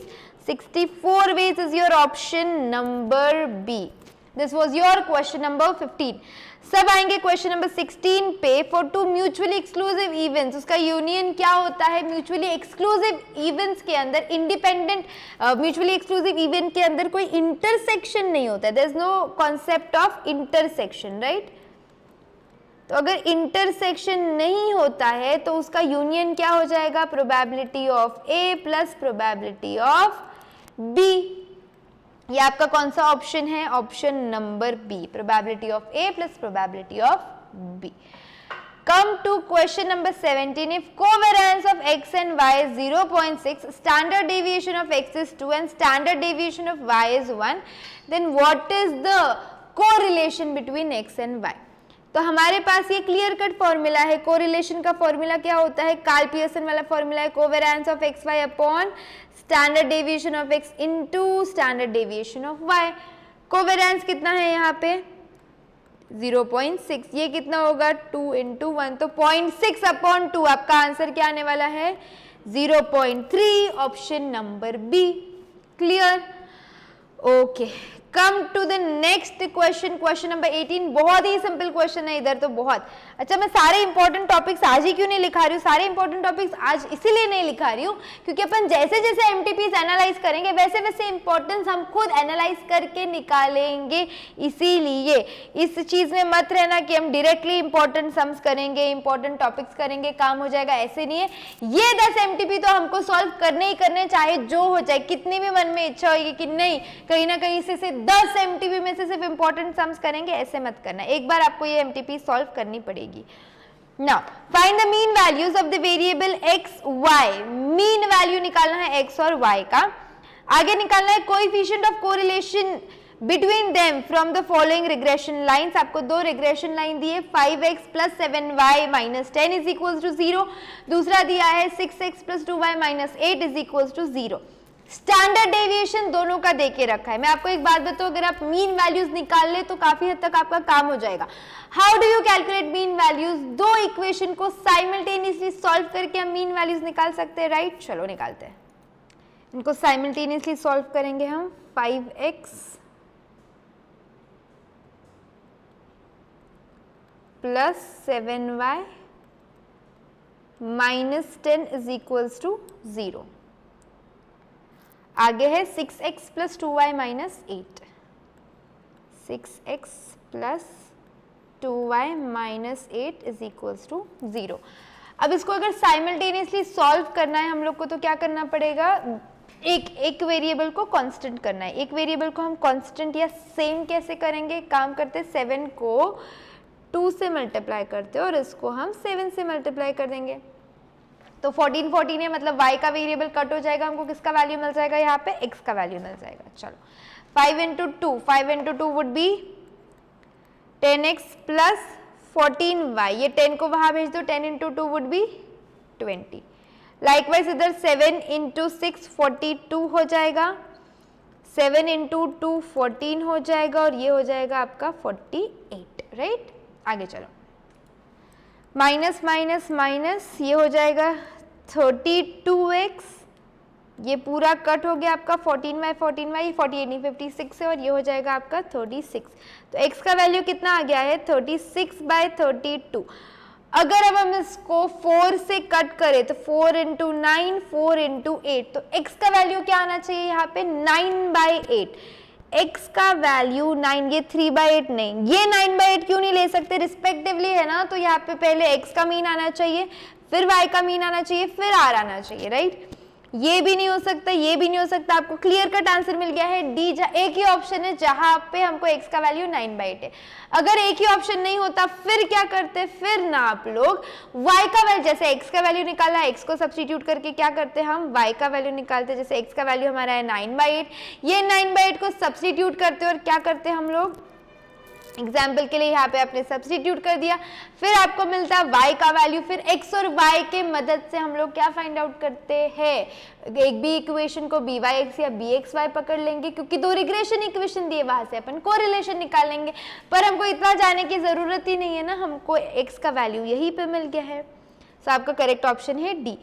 64 ways is your option number B। This was your question number 15। सब आएंगे क्वेश्चन नंबर 16 पे। फॉर 2 म्यूचुअली एक्सक्लूसिव इवेंट्स, उसका यूनियन क्या होता है, म्यूचुअली एक्सक्लूसिव इवेंट्स के अंदर इंडिपेंडेंट म्यूचुअली एक्सक्लूसिव इवेंट के अंदर कोई इंटरसेक्शन नहीं होता है, there is no concept of intersection, right. तो अगर इंटरसेक्शन नहीं होता है तो उसका यूनियन क्या हो जाएगा, probability of A plus probability of B. ये आपका कौन सा ऑप्शन है, option number B, probability of A plus probability of B. Come to question number 17। If covariance of x and y is 0.6, standard deviation of x is 2 and standard deviation of y is 1, then what is the correlation between x and y? तो हमारे पास ये clear cut formula है। Correlation का formula क्या होता है? Karl Pearson वाला फॉर्मूला है, covariance of X Y upon standard deviation of X into standard deviation of Y. Covariance कितना है यहाँ पे? 0.6। ये कितना होगा? 2 इंटू 1, तो 0.6 अपॉन 2। आपका आंसर क्या आने वाला है? 0.3, option number B. Clear? Okay, come to the next question, question number 18। बहुत ही सिंपल क्वेश्चन है इधर तो बहुत। अच्छा, मैं सारे इंपॉर्टेंट टॉपिक्स आज ही क्यों नहीं लिखा रही हूँ? सारे इंपॉर्टेंट टॉपिक्स आज इसीलिए नहीं लिखा रही हूँ क्योंकि अपन जैसे जैसे एमटीपीज एनालाइज करेंगे वैसे वैसे इंपॉर्टेंस हम खुद एनालाइज करके निकालेंगे। इसीलिए इस चीज में मत रहना कि हम डायरेक्टली इंपॉर्टेंट सम्स करेंगे, इंपॉर्टेंट टॉपिक्स करेंगे, काम हो जाएगा, ऐसे नहीं है। ये 10 एमटीपी तो हमको सॉल्व करने ही करने, चाहे जो हो जाए, कितनी भी मन में इच्छा होगी कि नहीं कहीं ना कहीं से 10 एमटीपी में से सिर्फ इंपॉर्टेंट सम्स करेंगे, ऐसे मत करना। एक बार आपको ये एमटीपी सॉल्व करनी पड़ेगी। Now find the mean values of the variable X Y. Mean value निकालना है एक्स और वाई का। आगे निकालना है coefficient of correlation between them from the following regression lines. आपको दो रिग्रेशन लाइन दी है, 5x plus 7y minus 10 is equal to 0। दूसरा दिया है 6x plus 2y minus 8 is equal to 0। Standard deviation दोनों का देके रखा है। मैं आपको एक बात बताऊं, अगर आप मीन वैल्यूज निकाल ले तो काफी हद तक आपका काम हो जाएगा। How do you calculate mean values? दो इक्वेशन को साइमल्टेनियसली सॉल्व करके हम मीन वैल्यूज निकाल सकते हैं, राइट? चलो निकालते हैं। इनको साइमल्टेनियसली सॉल्व करेंगे हम। 5x plus 7y minus 10 is equals to 0। आगे है 6x plus 2y minus 8। 6x plus 2y minus 8 is equals to 0। अब इसको अगर साइमल्टेनियसली सॉल्व करना है हम लोग को तो क्या करना पड़ेगा? एक वेरिएबल को कांस्टेंट करना है। एक वेरिएबल को हम कांस्टेंट या सेम कैसे करेंगे? काम करते 7 को 2 से मल्टीप्लाई करते और इसको हम 7 से मल्टीप्लाई कर देंगे। तो 14 14 है, मतलब y का वेरिएबल कट हो जाएगा, हमको किसका वैल्यू मिल जाएगा? यहाँ पे x का वैल्यू मिल जाएगा। चलो 5 into 2 would be 10x plus 14y। ये 10 को वहां भेज दो, 10 इंटू 2 वुड बी 20। लाइकवाइज इधर 7 इंटू 6 42 हो जाएगा, 7 इंटू 2 14 हो जाएगा और ये हो जाएगा आपका 48, राइट? आगे चलो, माइनस माइनस माइनस, ये हो जाएगा 32x, ये पूरा कट हो गया आपका 14y 48 नहीं 56 है और ये हो जाएगा आपका 36। तो x का वैल्यू कितना आ गया है? 36/32। अगर अब हम इसको 4 से कट करें तो 4 इंटू 9 4 इंटू 8, तो x का वैल्यू क्या आना चाहिए यहाँ पे? 9/8। x का वैल्यू 9, ये 3/8 नहीं, ये 9/8 क्यों नहीं ले सकते? रिस्पेक्टिवली है ना, तो यहाँ पे पहले x का मीन आना चाहिए, फिर y का मीन आना चाहिए, फिर r आना चाहिए, राइट? ये भी नहीं हो सकता, ये भी नहीं हो सकता। आपको क्लियर कट आंसर मिल गया है डी। एक ही ऑप्शन है जहां पे हमको x का वैल्यू 9/8 है। अगर एक ही ऑप्शन नहीं होता फिर क्या करते? फिर ना आप लोग y का वैल्यू, जैसे x का वैल्यू निकाला, x को सब्स्टिट्यूट करके क्या करते हम? y का वैल्यू निकालते। जैसे x का वैल्यू हमारा है 9/8, ये 9/8 को सब्स्टिट्यूट करते और क्या करते हम लोग? एग्जाम्पल के लिए यहाँ पे आपने सब्स्टिट्यूट कर दिया, फिर आपको मिलता है y का वैल्यू। फिर x और y के मदद से हम लोग क्या फाइंड आउट करते हैं? एक भी इक्वेशन को byx या bxy पकड़ लेंगे, क्योंकि दो रिग्रेशन इक्वेशन दिए, वहां से अपन कोरिलेशन निकाल लेंगे। पर हमको इतना जाने की जरूरत ही नहीं है ना, हमको x का वैल्यू यहीं पे मिल गया है। सो आपका करेक्ट ऑप्शन है D.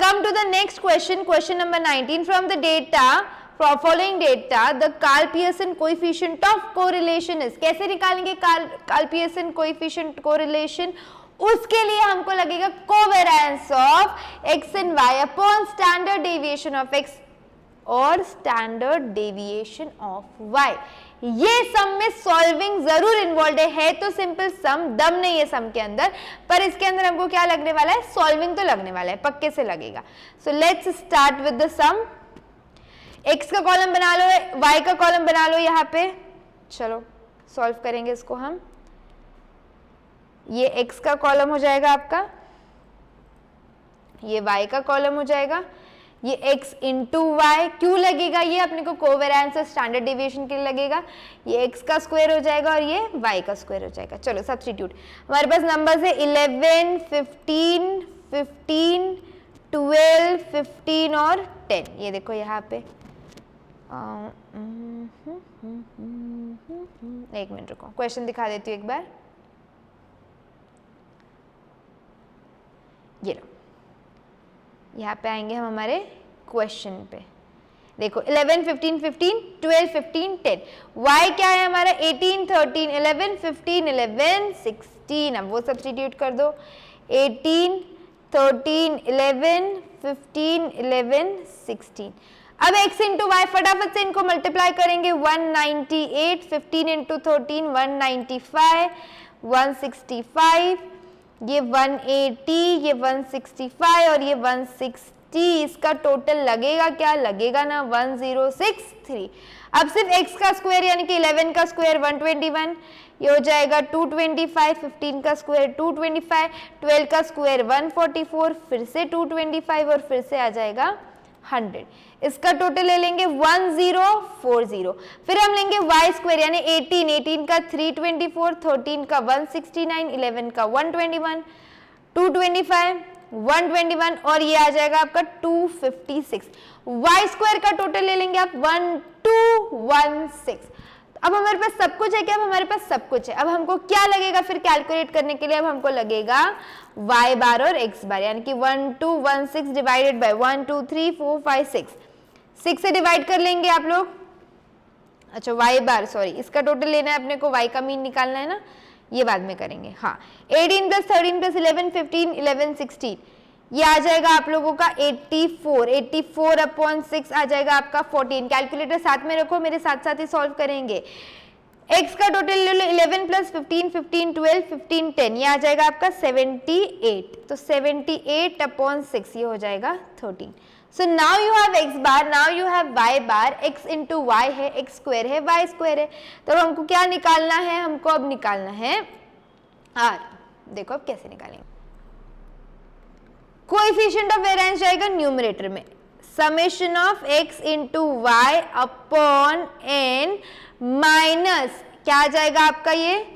Come to the next question, question number 19। From the data following data the Karl Pearson coefficient of correlation is। कैसे निकालेंगे Karl Pearson coefficient correlation? उसके लिए हमको लगेगा covariance of x and y upon standard deviation of x और standard deviation of y। ये सम में solving जरूर इन्वॉल्व है, तो सिंपल सम, दम नहीं है सम के अंदर, पर इसके अंदर हमको क्या लगने वाला है? सॉल्विंग तो लगने वाला है, पक्के से लगेगा। So let's start with the sum. x का कॉलम बना लो, y का कॉलम बना लो यहाँ पे। चलो सॉल्व करेंगे इसको हम। ये x का कॉलम हो जाएगा आपका, ये y का कॉलम हो जाएगा, ये x इंटू वाई, क्यों लगेगा ये अपने को कोवेरिएंस और स्टैंडर्ड डेविएशन के लिए लगेगा, ये x का स्क्वायर हो जाएगा और ये y का स्क्वायर हो जाएगा। चलो सब्स्टिट्यूट, हमारे पास नंबर्स है 11, 15, 15, 12, 15 और 10। ये देखो यहाँ पे एक मिनट रुको, क्वेश्चन दिखा देती हूँ एक बार। ये लो, यहाँ पे आएंगे हम हमारे क्वेश्चन पे। देखो 11, 15, 15, 12, 15, 10। y क्या है हमारा 18, 13, 11, 15, 11, 16। अब वो सब्स्टिट्यूट कर दो, 18, 13, 11, 15, 11, 16। अब x इंटू वाई फटाफट से इनको मल्टीप्लाई करेंगे, 198, 15 इंटू 13, 195, 165, ये 180, ये 165 और ये 160। इसका टोटल लगेगा क्या, लगेगा ना 1063। अब सिर्फ x का स्क्वायर यानी कि 11 का स्क्वायर 121, ये हो जाएगा 225, 15 का स्क्वायर 225, 12 का स्क्वायर 144, फिर से 225 और फिर से आ जाएगा 100। इसका टोटल ले लेंगे 1040। फिर हम लेंगे y स्क्वायर यानी 18, 18 का 324, 13 का 169, 11 का 121, 225, 121 और ये आ जाएगा आपका 256। y स्क्वायर का टोटल ले लेंगे आप 1216। अब हमारे पास सब कुछ है क्या, अब हमारे पास सब कुछ है। अब हमको क्या लगेगा फिर कैलकुलेट करने के लिए, अब हमको लगेगा y बार और x बार, यानी कि 1216 डिवाइडेड बाय 1 2 3 4 5 6 से डिवाइड कर लेंगे आप लोग। अच्छा y बार, सॉरी इसका टोटल लेना है अपने को, y का मीन निकालना है ना, ये बाद में करेंगे। हाँ 18 प्लस 13 प्लस 11 15 11 16, ये आ जाएगा आप लोगों का 84, 84 अपॉन 6 आ जाएगा आपका 14। कैलकुलेटर साथ में रखो, मेरे साथ साथ ही सॉल्व करेंगे। x का टोटल ले लो 11 प्लस 15 15 12 15 10, ये आ जाएगा आपका 78। तो 78 अपॉन 6 ये हो जाएगा 13। So now you have x bar, now you have y bar, x into Y है, x स्क्वायर है, y स्क्वायर है। तो हमको क्या निकालना है, हमको अब निकालना है r। देखो अब कैसे निकालेंगे। कोएफिशिएंट ऑफ वेरिएंस जाएगा न्यूमरेटर में, summation of x into Y upon n minus क्या आ जाएगा आपका ये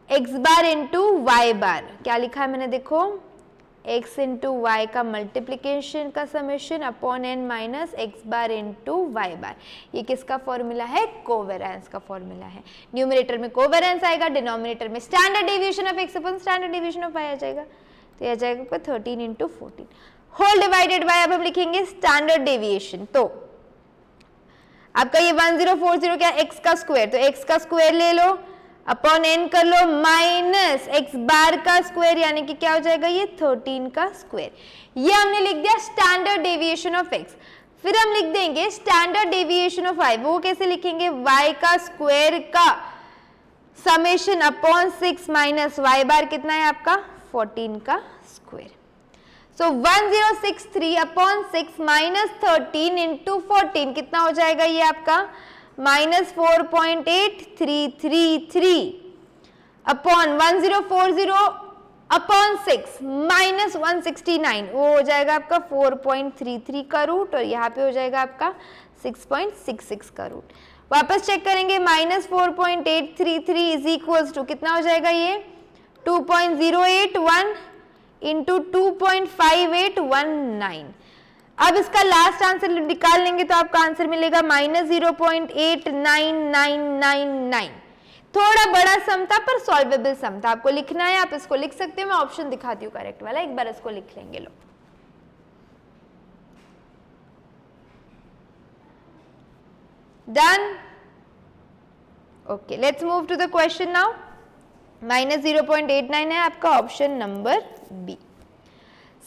x bar into Y bar. क्या लिखा है मैंने, देखो x इंटू वाई का मल्टीप्लीकेशन का summation upon n minus x bar into Y bar. ये किसका फॉर्मूला है, कोवेरिएंस का फॉर्मूला है। न्यूमरेटर में कोवेरिएंस आएगा, डिनोमिनेटर में standard deviation of x upon standard deviation of y आ जाएगा। तो यह आ जाएगा 13 इंटू 14 होल डिवाइडेड बाय, अब हम लिखेंगे स्टैंडर्ड डेविएशन। तो आपका ये 1040 क्या, x का स्क्वायर, तो x का स्क्वायर ले लो अपॉन n कर लो माइनस x बार का स्क्वायर यानी कि क्या हो जाएगा ये 13 का स्क्वायर। ये हमने लिख दिया स्टैंडर्ड डेविएशन ऑफ x। फिर हम लिख देंगे स्टैंडर्ड डेविएशन ऑफ y। वो कैसे लिखेंगे, y का स्क्वायर का समेशन अपॉन 6 माइनस y बार कितना है आपका 14 का स्क्वायर। सो 1063 अपॉन 6 माइनस 13 इंटू 14 कितना हो जाएगा ये आपका माइनस 4.8333 अपॉन 1040 अपॉन 6 माइनस 169, वो हो जाएगा आपका 4.33 का रूट और यहाँ पे हो जाएगा आपका 6.66 का रूट। वापस चेक करेंगे, माइनस 4.833 इज इक्वल्स टू कितना हो जाएगा ये 2.081 इंटू 2.5819। अब इसका लास्ट आंसर निकाल लेंगे तो आपका आंसर मिलेगा माइनस 0.89999। थोड़ा बड़ा सम था पर सॉल्वेबल सम था। आपको लिखना है, आप इसको लिख सकते हो, मैं ऑप्शन दिखाती हूँ करेक्ट वाला, एक बार इसको लिख लेंगे। लो done, okay let's move to the question now. Minus 0.89 है आपका ऑप्शन नंबर बी।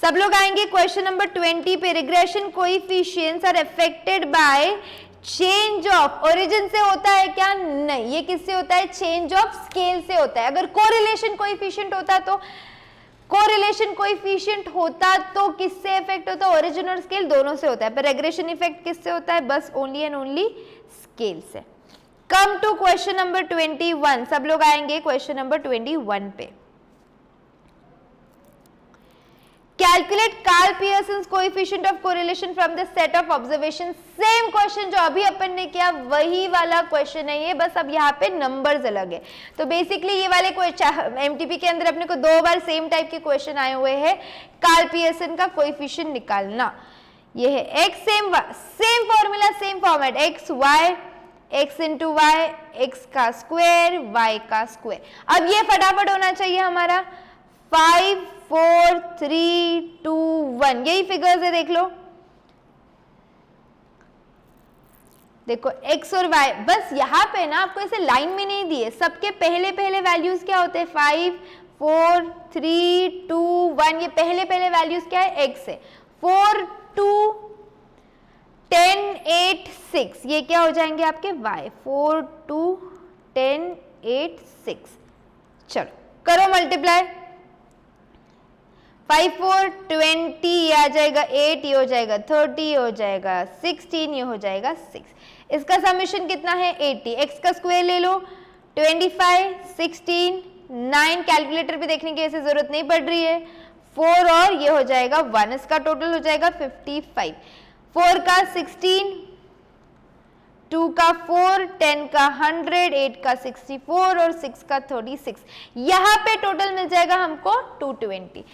सब लोग आएंगे क्वेश्चन नंबर 20 पे। Regression coefficients are affected by change of, origin से होता है क्या, नहीं, ये किससे होता है, चेंज ऑफ स्केल से होता है। अगर कोरिलेशन कोएफिशिएंट होता तो किससे इफेक्ट होता है, ओरिजिन और स्केल दोनों से होता है, पर रेग्रेशन इफेक्ट किससे होता है, बस ओनली एंड ओनली स्केल से। Come to question number 21। सब लोग आएंगे क्वेश्चन नंबर 21 पे। Calculate Karl Pearson's coefficient of correlation from the set of observation. Same question जो अभी अपन ने किया वही वाला क्वेश्चन है ये, बस अब यहाँ पे नंबर्स अलग है। तो बेसिकली ये वाले एमटीपी के अंदर अपने को 2 बार सेम टाइप के क्वेश्चन आए हुए हैं, कार्ल पियर्सन का कोएफिशिएंट निकालना। ये है X, same formula same format, X Y, x into Y, X का स्क्वायर, y का स्क्वायर। अब ये फटाफट होना चाहिए हमारा 5 4 3 2 1, यही फिगर्स है, देख लो। देखो x और y, बस यहाँ पे ना आपको ऐसे लाइन में नहीं दिए, सबके पहले पहले वैल्यूज क्या होते हैं 5 4 3 2 1, ये पहले पहले वैल्यूज क्या है x है, 4 2 10 8 6, ये क्या हो जाएंगे आपके y, 4 2 10 8 6। चलो करो मल्टीप्लाई, 5 4 20, ये आ जाएगा 8, ये हो जाएगा 30, ये हो जाएगा 16, ये हो जाएगा 6। इसका समेशन कितना है 80, x का स्क्वायर ले लो 25 16 9, कैलकुलेटर पे देखने की ऐसे जरूरत नहीं पड़ रही है, 4 और ये हो जाएगा 1, इसका टोटल हो जाएगा 55। 4 का 16, 2 का 4, 10 का 100, 8 का 64 और 6 का 36, यहाँ पे टोटल मिल जाएगा हमको 220।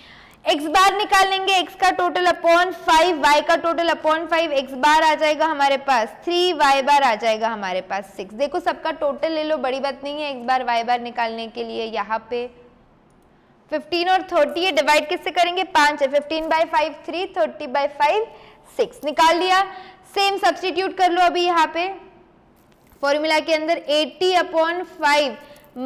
x बार निकाल लेंगे, x का टोटल अपॉन 5, y का टोटल अपॉन 5, x बार आ जाएगा हमारे पास 3, y बार आ जाएगा हमारे पास 6। देखो सबका टोटल ले लो, बड़ी बात नहीं है x बार y बार निकालने के लिए। यहाँ पे 15 और 30 है, डिवाइड किससे करेंगे 5 है, 15 बाई 5 3, 30 बाई 5 6, निकाल लिया। सेम सब्स्टिट्यूट कर लो अभी यहाँ पे फॉर्मूला के अंदर, 80 upon 5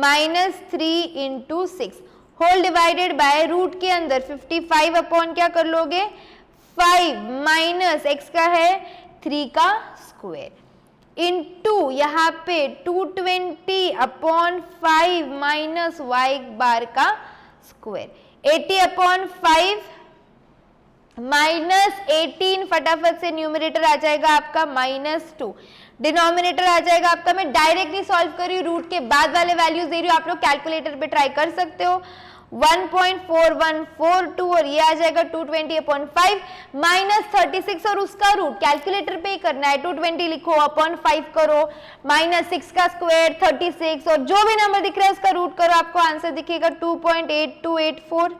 minus 3 into 6 whole divided by root के अंदर 55 अपॉन क्या कर लोगे 5 माइनस x का है 3 का स्क्वायर इंटू यहाँ पे 220 अपॉन 5 माइनस y बार का स्क्वायर, 80 अपॉन 5 माइनस 18, फटाफट से न्यूमरेटर आ जाएगा आपका -2, डिनोमिनेटर आ जाएगा आपका, मैं डायरेक्टली सॉल्व कर रही हूँ, रूट के बाद वाले वैल्यूज दे रही हूँ, आप लोग कैलकुलेटर पे ट्राई कर सकते हो। 1.4142 और ये आ जाएगा 220 अपॉन 5 माइनस 36 और उसका रूट कैलकुलेटर पे ही करना है, 220 लिखो अपॉन 5 करो माइनस 6 का स्क्वायर 36 और जो भी नंबर दिख रहा है उसका रूट करो, आपको आंसर दिखेगा 2.8284।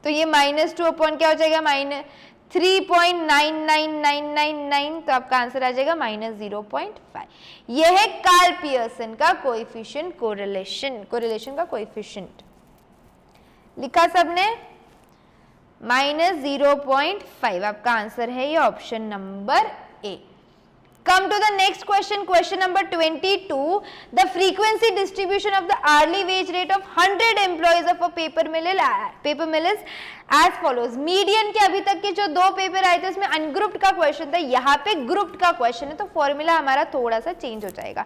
तो ये -2 अपॉन क्या हो जाएगा -3.99999, तो आपका आंसर आ जाएगा -0.5। यह है कार्ल पियर्सन का कोएफिशिएंट, कोरिलेशन का कोएफिशिएंट लिखा सबने -0.5, आपका आंसर है ये option number A. Come to the next question, question number 22. The frequency distribution of the hourly wage rate of 100 employees of a paper mill is as follows. Median के अभी तक के जो 2 पेपर आए थे उसमें अनग्रुप्ड का क्वेश्चन था, यहाँ पे ग्रुप्ड का क्वेश्चन है, तो फॉर्मूला हमारा थोड़ा सा चेंज हो जाएगा।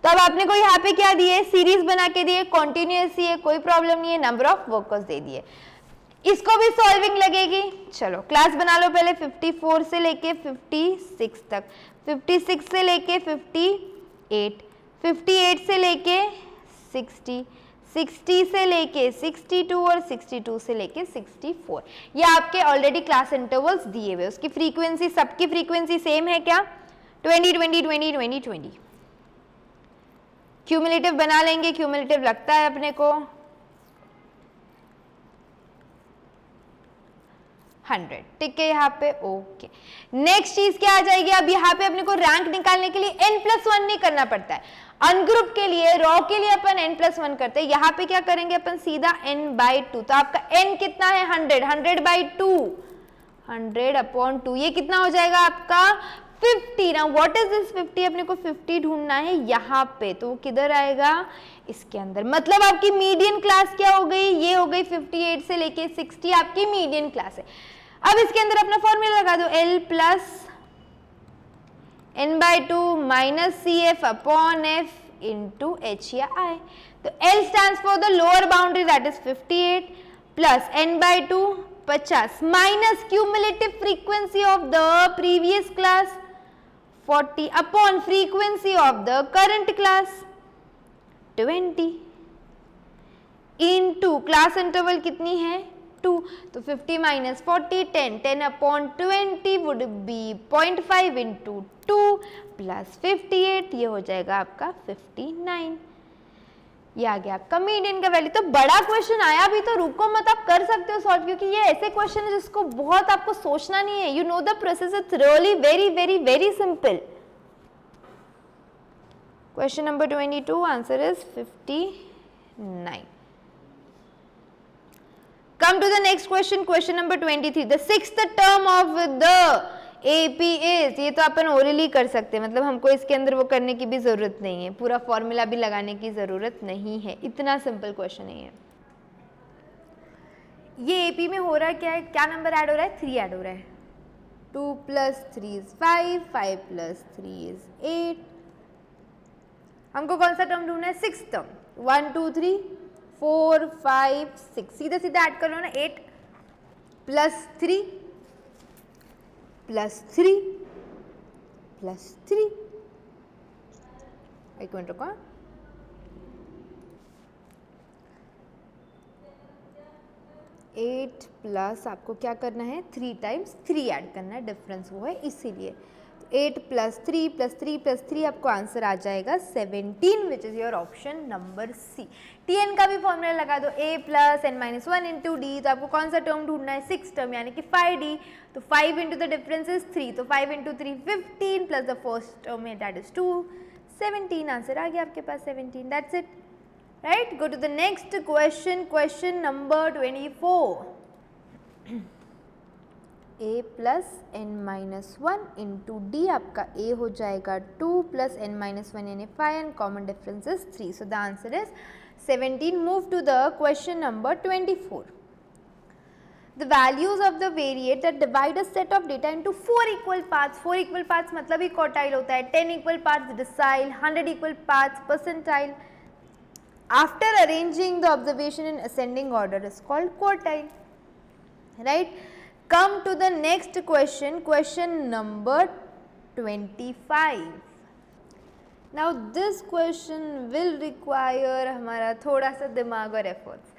तो अब आपने को यहाँ पे क्या दिए, सीरीज बना के दिए, कॉन्टिन्यूअस है, कोई प्रॉब्लम नहीं है, नंबर ऑफ वर्कर्स दे दिए, इसको भी सॉल्विंग लगेगी। चलो क्लास बना लो पहले 54 से लेके 56 तक, 56 से लेके 58, 58 से लेके 60, 60 से लेके 62 और 62 से लेके 64। ये आपके ऑलरेडी क्लास इंटरवल्स दिए हुए, उसकी फ्रीक्वेंसी, सबकी फ्रीक्वेंसी सेम है क्या 20 20 20 20 20। क्यूमुलेटिव बना लेंगे, क्यूमुलेटिव लगता है अपने को 100, ठीक है यहाँ पे, ओके। नेक्स्ट चीज क्या आ जाएगी, अब यहाँ पे अपने को रैंक निकालने के लिए n+1 नहीं करना पड़ता है, अनग्रुप के लिए, रॉ के लिए अपन n+1 करते हैं, यहाँ पे क्या करेंगे अपन सीधा n/2, तो आपका n कितना है 100, 100/2, 100 अपॉन 2, ये कितना हो जाएगा आपका 50। ना व्हाट इज दिस 50, अपने को 50 ढूंढना है यहाँ पे, तो वो किधर आएगा इसके अंदर, मतलब आपकी मीडियन क्लास क्या हो गई, ये हो गई 58 से लेके 60 आपकी मीडियन क्लास है। अब इसके अंदर अपना फॉर्मूला लगा दो, L plus n/2 minus CF upon F into H या I। तो L stands for the lower boundary that is 58 plus n/2 50 minus cumulative frequency of the previous class 40 upon frequency of the current class 20 into class interval कितनी है 2, तो 50 minus 40 10, 10 upon 20 would be 0.5 into 2 plus 58, ये हो जाएगा आपका 59। ये आ गया आपका मीडियन का वैल्यू। तो बड़ा क्वेश्चन आया भी तो रुको मत, आप कर सकते हो सॉल्व, क्योंकि ये ऐसे क्वेश्चन है जिसको बहुत आपको सोचना नहीं है। You know the process, it's really very very very simple. Question number 22, answer is 59। Come to the next question, question number 23. The sixth term of the AP is, ये तो अपन ओरली कर सकते हैं, मतलब हमको इसके अंदर वो करने की भी जरूरत नहीं है, पूरा फॉर्मूला भी लगाने की जरूरत नहीं है, इतना सिंपल क्वेश्चन है ये। ये AP में हो रहा है क्या है, क्या नंबर ऐड हो रहा है, 3 ऐड हो रहा है। 2 + 3 is 5, 5 + 3 is 8। हमको कौन सा टर्म ढूंढना है, 6th टर्म। 1 2 3 4 5 6, सीधा सीधा ऐड कर लो ना। 8 + 3 + 3 + 3, एक मिनट रुको। 8 प्लस आपको क्या करना है, 3 टाइम्स 3 ऐड करना है, डिफरेंस वो है इसीलिए। 8 + 3 + 3 + 3 आपको आंसर आ जाएगा 17, which is your option number C. Tn का भी फॉर्मूला लगा दो, a + n-1 इंटू डी, तो आपको कौन सा टर्म ढूंढना है, 6 टर्म यानी कि 5d, तो 5 इंटू द डिफरेंस इज 3, तो 5 into 3 15 plus the first term है दैट इज 2, 17 आंसर आ गया आपके पास 17, that's it, right. Go to the next question, question number 24। a + n-1 into D, आपका a हो जाएगा 2 + n-1 यानी 5 and common difference is 3, so the answer is 17. Move to the question number 24. The values of the variate that divide a set of data into 4 equal parts. 4 equal parts मतलब ही quartile होता है, 10 equal parts decile, 100 equal parts percentile. After arranging the observation in ascending order is called quartile, right? Come to the next question, question number 25. Now this question will require हमारा थोड़ा सा दिमाग और efforts.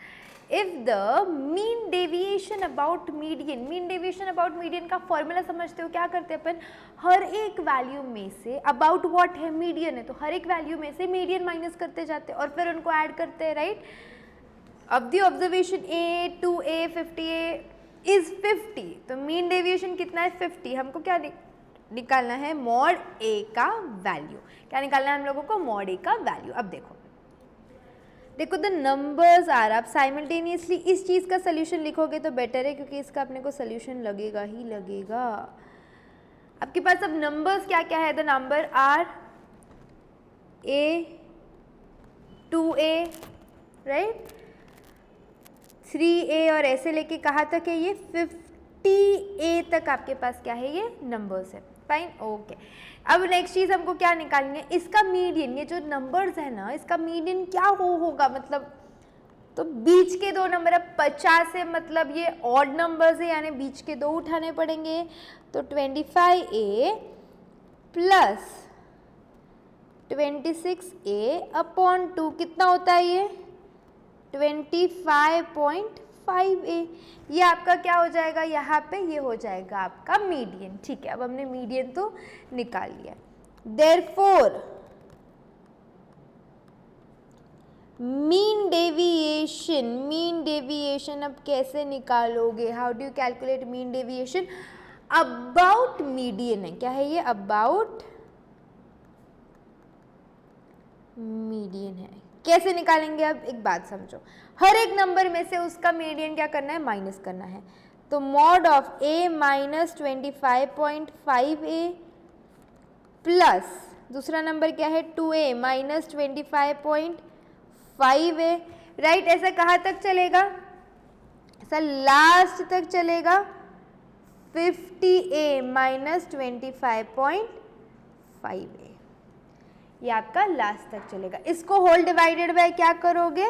If the mean deviation about median, mean deviation about median का formula समझते हो, क्या करते हैं अपन, हर एक वैल्यू में से about what है, median है, तो हर एक वैल्यू में से median माइनस करते जाते हैं और फिर उनको ऐड करते हैं, राइट। अब the observation A 2A 50A is 50, तो मीन डेविएशन कितना है, 50। हमको क्या निकालना है, मॉड A का वैल्यू। क्या निकालना है हम लोगों को, मॉड A का वैल्यू। अब देखो द नंबर्स आर, आप साइमल्टेनियसली इस चीज़ का सोल्यूशन लिखोगे तो बेटर है, क्योंकि इसका अपने को सोल्यूशन लगेगा ही लगेगा। आपके पास अब नंबर्स क्या क्या है, the number are A 2A, right, 3A और ऐसे लेके कहाँ तक है, ये 50A तक आपके पास क्या है, ये नंबर्स है, फाइन, ओके। अब नेक्स्ट चीज़ हमको क्या निकालनी है, इसका मीडियन, ये जो नंबर्स है ना, इसका मीडियन क्या होगा, मतलब तो बीच के दो नंबर, अब 50 है मतलब ये ऑड नंबर्स है, यानी बीच के दो उठाने पड़ेंगे, तो 25A + 26A अपॉन 2 कितना होता है, ये 25.5A। ये आपका क्या हो जाएगा, यहाँ पे ये हो जाएगा आपका मीडियन, ठीक है। अब हमने मीडियन तो निकाल लिया, देयरफॉर मीन डेविएशन अब कैसे निकालोगे, how do you calculate mean deviation, about median है, क्या है ये, अबाउट मीडियन है। कैसे निकालेंगे, अब एक बात समझो, हर एक नंबर में से उसका मीडियन क्या करना है, माइनस करना है, तो mod of A - 25.5A plus दूसरा नंबर क्या है, 2A - 25.5A, राइट। ऐसा कहाँ तक चलेगा, ऐसा लास्ट तक चलेगा, 50A - 25.5A, ये आपका लास्ट तक चलेगा। इसको होल डिवाइडेड बाय क्या करोगे,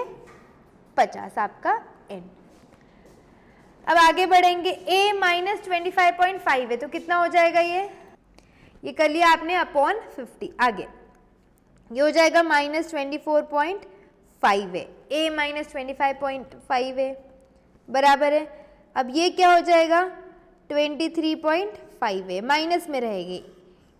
50 आपका n। अब आगे बढ़ेंगे, A - 25.5 है तो कितना हो जाएगा, ये कर लिया आपने अपॉन 50, आगे ये हो जाएगा -24.5 है, A - 25.5 है, बराबर है अब ये क्या हो जाएगा 23.5 माइनस में रहेगी,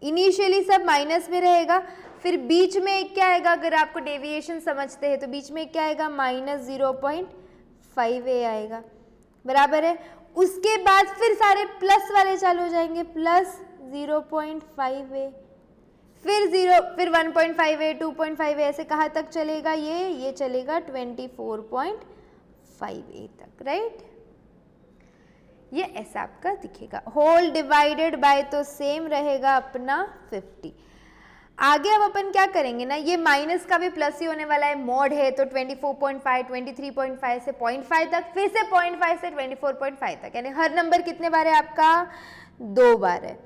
इनिशियली सब माइनस में रहेगा, फिर बीच में एक क्या आएगा, अगर आपको डेविएशन समझते हैं तो बीच में क्या आएगा -0.5 आएगा, बराबर है। उसके बाद फिर सारे प्लस वाले चालू हो जाएंगे, प्लस 0.5 फिर 1.5 2.5 ऐसे कहाँ तक चलेगा, ये चलेगा 24.5 तक, राइट। ये ऐसा आपका दिखेगा। होल डिवाइडेड बाय तो सेम रहेगा अपना 50। आगे अब अपन क्या करेंगे ना, ये माइनस का भी प्लस ही होने वाला है, मॉड है तो 24.5 23.5 से 0.5 तक, फिर से 0.5 से 24.5 तक, यानी हर नंबर कितने बार है आपका 2 बार है,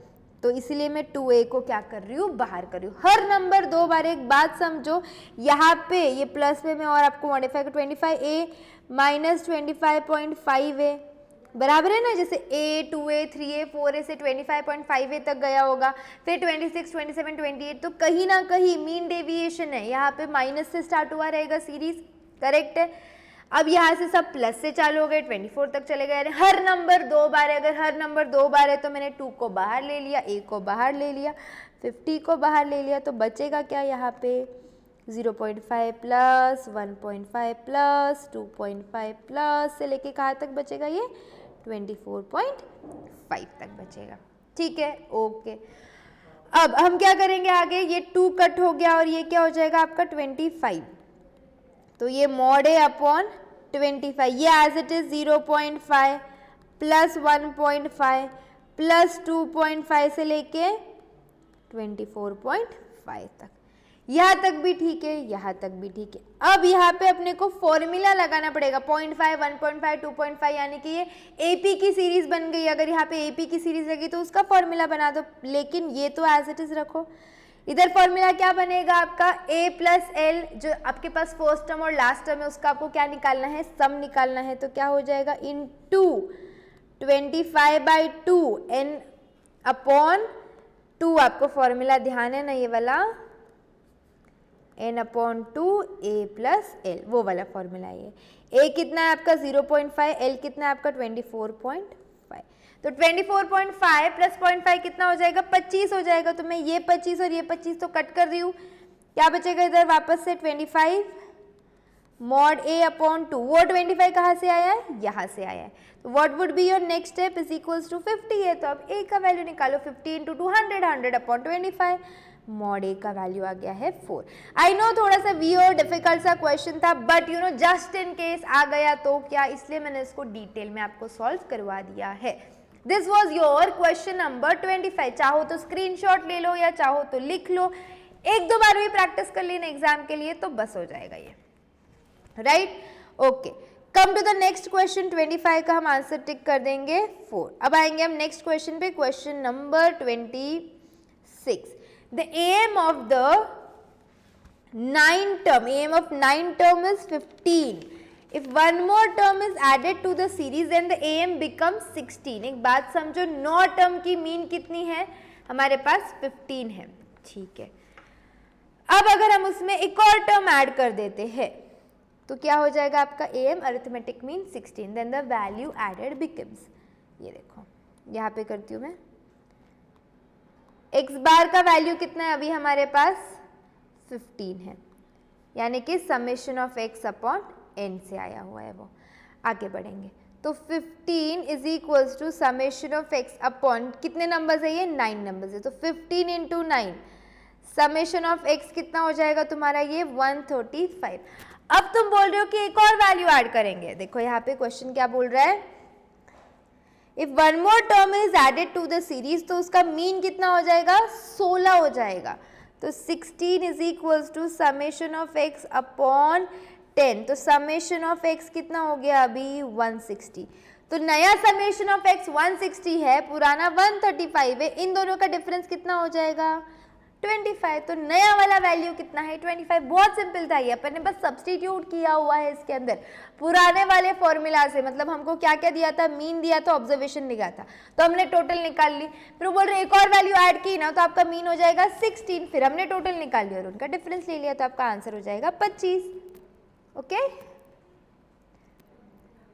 तो इसलिए मैं 2a को क्या कर रही हूँ बाहर कर रही हूँ, हर नंबर 2 बार। एक बात समझो, यहाँ पे ये प्लस में मैं और आपको मॉडिफाई कर 25a माइनस 25.5 बराबर है ना, जैसे a 2a 3a 4a से 25.5 तक गया होगा, फिर 26 27 28, तो कहीं ना कहीं मीन डेविएशन है, यहाँ पे माइनस से स्टार्ट हुआ रहेगा सीरीज, करेक्ट है। अब यहाँ से सब प्लस से चालू हो गए, 24 तक चले गए, हर नंबर 2 बार है, अगर हर नंबर 2 बार है तो मैंने 2 को बाहर ले लिया, a को बाहर ले लिया, 50 को बाहर ले लिया, तो बचेगा क्या यहाँ पे 0.5 प्लस 1.5 प्लस 2.5 प्लस से लेके कहाँ तक बचेगा, ये 24.5 तक बचेगा, ठीक है, ओके। अब हम क्या करेंगे आगे, ये 2 कट हो गया और ये क्या हो जाएगा आपका 25, तो ये मॉड है अपॉन 25, ये as it is 0.5 plus 1.5 plus 2.5 से लेके 24.5 तक, यहाँ तक भी ठीक है, यहाँ तक भी ठीक है। अब यहाँ पे अपने को फॉर्मूला लगाना पड़ेगा, 0.5 1.5 2.5, यानी कि ये AP की सीरीज बन गई, अगर यहाँ पे AP की सीरीज लगी तो उसका फॉर्मूला बना दो, लेकिन ये तो एज इट इज रखो। इधर फॉर्मूला क्या बनेगा आपका a प्लस एल, जो आपके पास फर्स्ट टर्म और लास्ट टर्म है उसका आपको क्या निकालना है, सम निकालना है, तो क्या हो जाएगा इनटू 25/2 n अपॉन 2, आपको फॉर्मूला ध्यान है ना ये वाला, n/2 a प्लस एल, वो वाला फॉर्मूला है। a कितना है आपका 0.5, l कितना है आपका 24.5, तो 24.5 प्लस 0.5 कितना हो जाएगा 25 हो जाएगा, तो मैं ये 25 और ये 25 तो कट कर रही हूँ, क्या बचेगा इधर वापस से 25 मॉड a अपॉन 2, वो 25 कहाँ से आया है, यहाँ से आया है, तो what would be your next step is equals to 50 है, तो अब a का वैल्यू निकालो, 50 × 200 100 अपॉन 25, मॉड a का वैल्यू आ गया है 4। आई नो थोड़ा सा वीयर डिफिकल्ट सा क्वेश्चन था, but you know just in case आ गया तो क्या, इसलिए मैंने इसको डिटेल में आपको सॉल्व करवा दिया है। This was your question number 25। चाहो तो स्क्रीनशॉट ले लो या चाहो तो लिख लो, एक दो बार भी प्रैक्टिस कर लेना एग्जाम के लिए तो बस हो जाएगा ये, right, okay. Come to the next question, 25 का हम आंसर टिक कर देंगे 4। अब आएंगे हम नेक्स्ट क्वेश्चन पे, question number 26। The aim of the 9 term, aim of 9 term is 15. If one more term is added to the series, then the aim becomes 16. एक बात समझो, 9 टर्म की मीन कितनी है हमारे पास 15 है, ठीक है। अब अगर हम उसमें एक और टर्म ऐड कर देते हैं तो क्या हो जाएगा आपका M arithmetic mean 16, then the value added becomes, ये देखो यहाँ पे करती हूँ मैं, x बार का वैल्यू कितना है अभी हमारे पास 15 है, यानी कि summation of x upon n से आया हुआ है वो। आगे बढ़ेंगे तो 15 is equals to summation of x upon कितने नंबर्स है, ये 9 नंबर्स है, तो 15 × 9 समेशन ऑफ x कितना हो जाएगा तुम्हारा ये 135। अब तुम बोल रहे हो कि एक और वैल्यू ऐड करेंगे, देखो यहाँ पे क्वेश्चन क्या बोल रहा है, if one more term is added to the series, तो उसका मीन कितना हो जाएगा 16 हो जाएगा, तो 16 is equals to summation of x upon 10, तो समेशन ऑफ x कितना हो गया अभी 160, तो नया समेशन ऑफ x 160 है, पुराना 135 है, इन दोनों का डिफरेंस कितना हो जाएगा 25, तो नया वाला वैल्यू कितना है 25। बहुत सिंपल था ये, अपन ने बस सब्सटीट्यूट किया हुआ है इसके अंदर पुराने वाले फॉर्मूला से, मतलब हमको क्या क्या दिया था, मीन दिया था, ऑब्जर्वेशन दिया था, तो हमने टोटल निकाल ली, फिर बोल रहे एक और वैल्यू ऐड की ना तो आपका मीन हो जाएगा 16, फिर हमने टोटल निकाल लिया और उनका डिफरेंस ले लिया, तो आपका आंसर हो जाएगा 25। Okay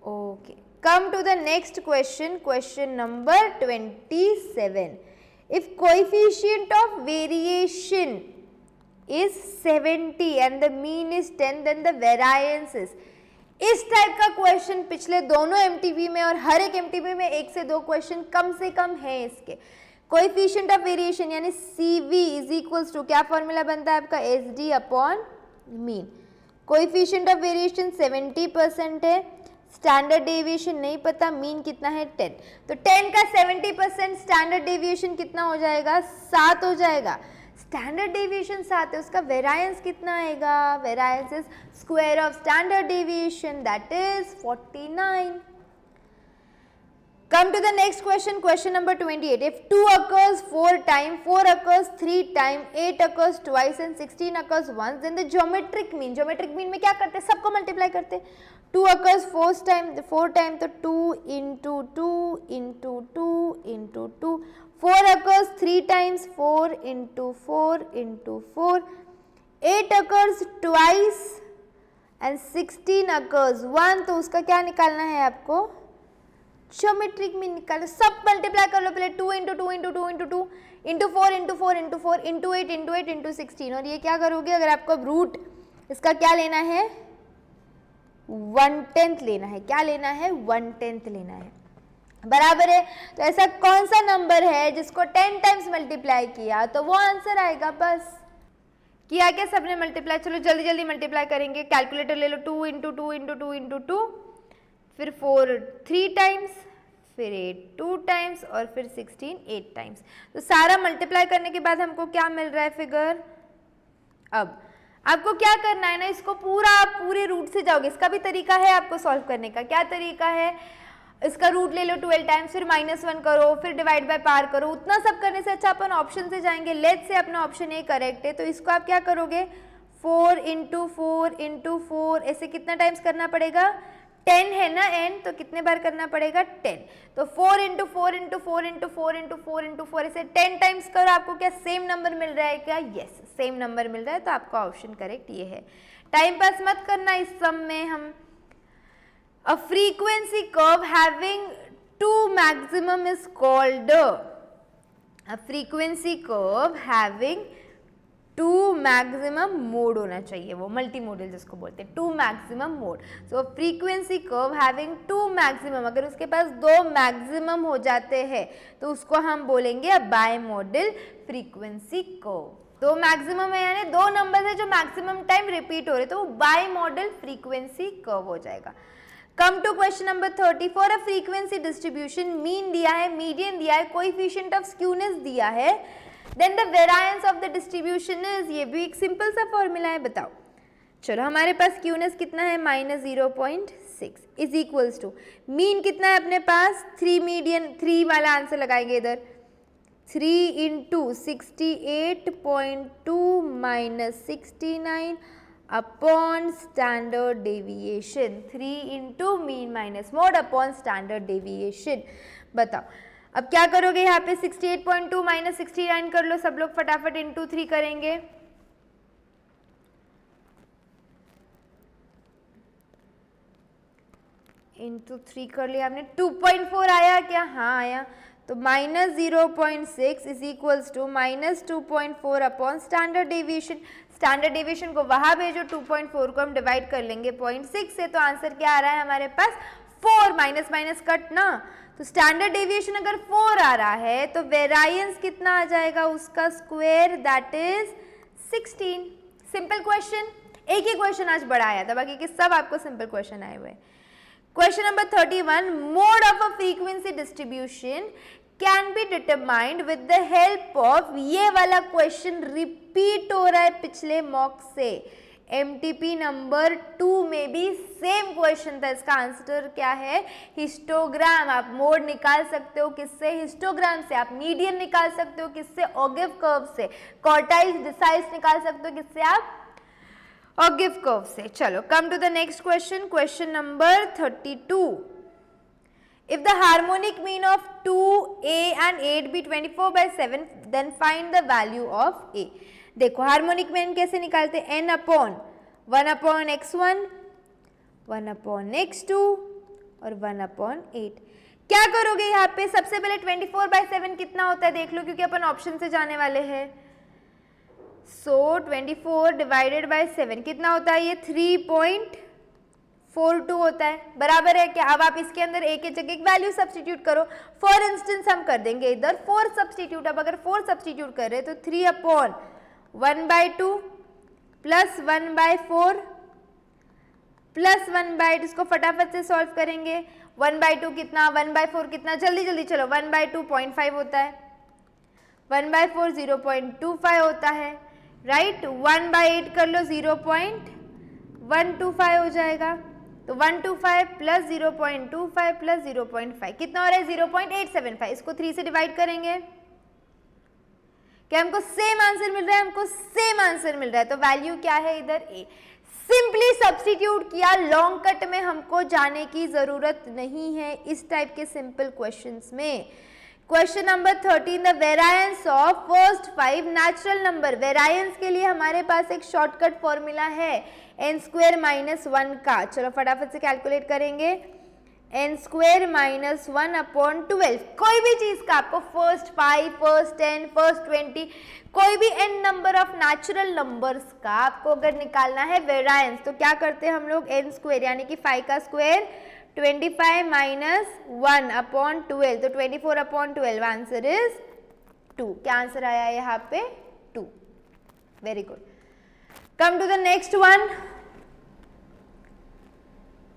okay, Come to the next question, question number 27. If coefficient of variation is 70 and the mean is 10, then the variance is. इस टाइप का क्वेश्चन पिछले दोनों एमटीपी में और हर एक एमटीपी में एक से दो क्वेश्चन कम से कम है इसके. कोएफिशिएंट ऑफ वेरिएशन यानी CV इज इक्वल्स टू, क्या फॉर्मूला बनता है आपका, SD upon mean. Coefficient of variation 70% है, स्टैंडर्ड डेविएशन नहीं पता, मीन कितना है 10. तो 10 का 70% स्टैंडर्ड डेविएशन कितना हो जाएगा, 7 हो जाएगा. स्टैंडर्ड डेविएशन 7 है, उसका वेरिएंस कितना आएगा, variance is square of standard deviation, that is 49. Come to the next question, question number 28. If 2 occurs 4 times, 4 occurs 3 times, 8 occurs twice and 16 occurs once, then the geometric mean में क्या करते हैं, सबको multiply करते हैं. 2 occurs 4 times तो 2 into 2 into 2 into 2. 4 occurs 3 times, 4 into 4 into 4. 8 occurs twice and 16 occurs once, तो उसका क्या निकालना है आपको, ज्योमेट्रिक मीन निकालो. सब मल्टीप्लाई कर लो पहले. 2 into 2 into 2 into 2 into 4 into 4 into 4 into 8 into 8 into 16. और ये क्या करोगे, अगर आपको रूट इसका क्या लेना है, 1/10 लेना है. क्या लेना है, 1/10 लेना है. बराबर है. तो ऐसा कौन सा नंबर है जिसको 10 टाइम्स मल्टीप्लाई किया तो वो आंसर आएगा. बस किया क्या सबने मल्टीप्लाई. चलो जल्दी जल्दी मल्टीप्लाई करेंगे. कैलकुलेटर ले लो. 2 into 2 into 2 into 2, फिर 4 3 टाइम्स, फिर 8 2 टाइम्स और फिर 16 8 टाइम्स. तो सारा मल्टीप्लाई करने के बाद हमको क्या मिल रहा है फिगर. अब आपको क्या करना है ना, इसको पूरे रूट से जाओगे. इसका भी तरीका है आपको सॉल्व करने का. क्या तरीका है, इसका रूट ले लो 12 टाइम्स, फिर -1 करो, फिर डिवाइड बाय पार करो. उतना सब करने से अच्छा अपन ऑप्शन से जाएंगे. लेट्स से अपना ऑप्शन ए करेक्ट है, तो इसको आप क्या करोगे, 4 into 4 into 4, ऐसे कितना टाइम्स करना पड़ेगा, 10 है ना n, तो कितने बार करना पड़ेगा, 10. तो 4 into 4 into 4 into 4 into 4 into 4, ऐसे 10 टाइम्स करो. आपको क्या सेम नंबर मिल रहा है क्या, यस सेम नंबर मिल रहा है. तो आपका ऑप्शन करेक्ट ये है. टाइम पास मत करना इस सम में. हम a frequency curve having 2 maximum is called, a frequency curve having 2 maximum mode होना चाहिए, वो मल्टी मोडल जिसको बोलते हैं, 2 मैक्सिमम मोड. सो फ्रीक्वेंसी कर्व हैविंग 2 मैक्सिमम, अगर उसके पास 2 मैक्सिमम हो जाते हैं तो उसको हम बोलेंगे by model frequency curve. 2 maximum है यानी 2 नंबर है जो मैक्सिमम टाइम रिपीट हो रहे, तो वो बाई मॉडल फ्रीक्वेंसी कर्व हो जाएगा. Come to question number 30. For a frequency distribution, mean दिया है, मीडियन दिया है, कोएफिशिएंट ऑफ स्क्यूनेस दिया है, then the variance of the distribution is, ये भी एक सिंपल सा फॉर्मूला है. बताओ. चलो हमारे पास स्क्यूनेस कितना है, -0.6 इज इक्वल्स टू मीन कितना है अपने पास, 3 मीडियन, 3 वाला आंसर लगाएंगे इधर. 3 into 68.2 minus 69 upon standard deviation. 3 into mean minus mode upon standard deviation. बताओ अब क्या करोगे, यहाँ पे 68.2 माइनस 69 कर लो सब लोग फटाफट, इंटू 3 करेंगे. इंटू 3 कर लिया आपने. 2.4 आया क्या, हाँ आया. तो -0.6 is equals to -2.4 upon standard deviation. Standard deviation को वहां भेजो, 2.4 को हम डिवाइड कर लेंगे 0.6 से, तो आंसर क्या आ रहा है हमारे पास, 4. माइनस माइनस कट ना. तो स्टैंडर्ड डेविएशन अगर 4 आ रहा है तो वेरिएंस कितना आ जाएगा उसका square, that is 16. Simple question. एक ही क्वेश्चन आज बड़ा आया था, बाकी के सब आपको सिंपल क्वेश्चन आए हुए. Question number 31. Mode of a frequency distribution can be determined with the help of, ये वाला क्वेश्चन रिपीट हो रहा है पिछले मॉक से. MTP नंबर 2 में भी सेम क्वेश्चन था. इसका आंसर क्या है, हिस्टोग्राम. आप मोड निकाल सकते हो किससे, हिस्टोग्राम से. आप मीडियन निकाल सकते हो किससे, ऑगिव कर्व से. क्वार्टाइल्स डिसाइल्स निकाल सकते हो किससे, आप ऑगिव कर्व से. चलो come to the next question. Question number 32. If the harmonic mean of 2a and 8 be 24/7, then find the value of a. देखो हार्मोनिक मीन कैसे निकालते हैं, n upon 1 upon x1, 1 upon x2, और 1/8। क्या करोगे यहाँ पे? सबसे पहले 24/7 कितना होता है देख लो, क्योंकि अपन ऑप्शन से जाने वाले हैं। सो 24 डिवाइडेड बाय 7 कितना होता है? ये 3.42 होता है, बराबर है क्या? अब आप इसके अंदर a के जगह एक वैल्यू सब्स्टिट्यूट करो। फॉर इंस्टेंस हम कर देंगे इधर 4 सब्स्टिट्यूट। अब अगर 4 सब्स्टिट्यूट कर रहे हैं तो 3/1/2 प्लस 1/4 प्लस 1/2, इसको फटाफट से सॉल्व करेंगे। 1/2 कितना, 1/4 कितना, जल्दी जल्दी चलो। 1/2 0.5 होता है, 1/4 0.25 होता है, राइट। 1/8 कर लो, 0.125 हो जाएगा। तो 125 प्लस 0.25 प्लस 0.5 कितना हो रहा है? 0.875। इसको 3 से डिवाइड करेंगे, क्या हमको सेम आंसर मिल रहा है? हमको सेम आंसर मिल रहा है। तो वैल्यू क्या है इधर? ए। सिंपली सब्स्टिट्यूट किया, लॉन्ग कट में हमको जाने की जरूरत नहीं है इस टाइप के सिंपल क्वेश्चंस में। Question number 13, the variance of first 5 natural number. Variance के लिए हमारे पास एक शॉर्टकट फॉर्मूला है n² - 1 का। चलो फटाफट से कैलकुलेट करेंगे। n² - 1/12। कोई भी चीज का आपको फर्स्ट 5, फर्स्ट 10, फर्स्ट 20, कोई भी n number of natural numbers का आपको अगर निकालना है वेरिएंस, तो क्या करते हैं हम लोग? n² यानी कि 5 का स्क्वायर 25 - 1/12, तो 24/12। Answer is 2। क्या आंसर आया यहाँ पे? 2। Very good. Come to the next one,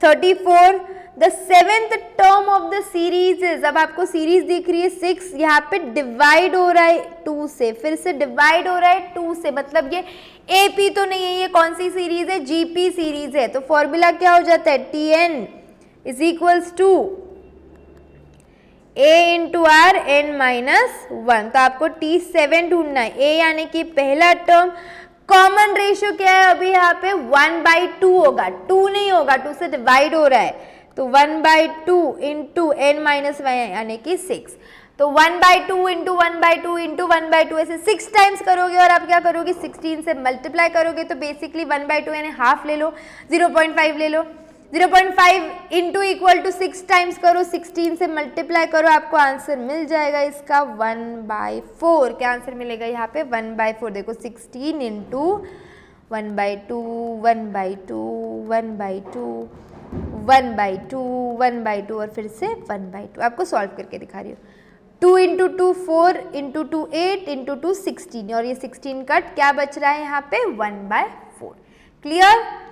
34, the 7th term of the series is. अब आपको सीरीज दिख रही है 6, यहाँ पे डिवाइड हो रहा है 2 से, फिर से डिवाइड हो रहा है 2 से, मतलब ये AP तो नहीं है, ये कौन सी सीरीज है? GP सीरीज है। तो फॉर्मूला क्या हो जाता है? TN is equals to A into R n-1। तो आपको T7 ढूंढना है। A यानी कि पहला टर्म, कॉमन रेशियो क्या है अभी यहाँ पे? 1/2 होगा, 2 नहीं होगा, 2 से डिवाइड हो रहा है, तो 1/2 इंटू n-1 यानी कि 6। तो 1/2 इंटू 1/2 इंटू 1/2 ऐसे 6 टाइम्स करोगे और आप क्या करोगे? 16 से मल्टीप्लाई करोगे, तो बेसिकली 1/2 यानी हाफ ले लो, 0.5 ले लो। 0.5 इंटू इक्वल टू 6 टाइम्स करो, 16 से मल्टीप्लाई करो, आपको आंसर मिल जाएगा इसका 1/4। क्या आंसर मिलेगा यहाँ पे? 1/4। देखो 16 इंटू 1/2 1/2 1/2 1/2 1/2 और फिर से 1/2। आपको सॉल्व करके दिखा रही हूँ। 2 इंटू 2 4 इंटू 2 8 इंटू 2 16, और ये 16 कट, क्या बच रहा है यहाँ पे? 1/4। Clear?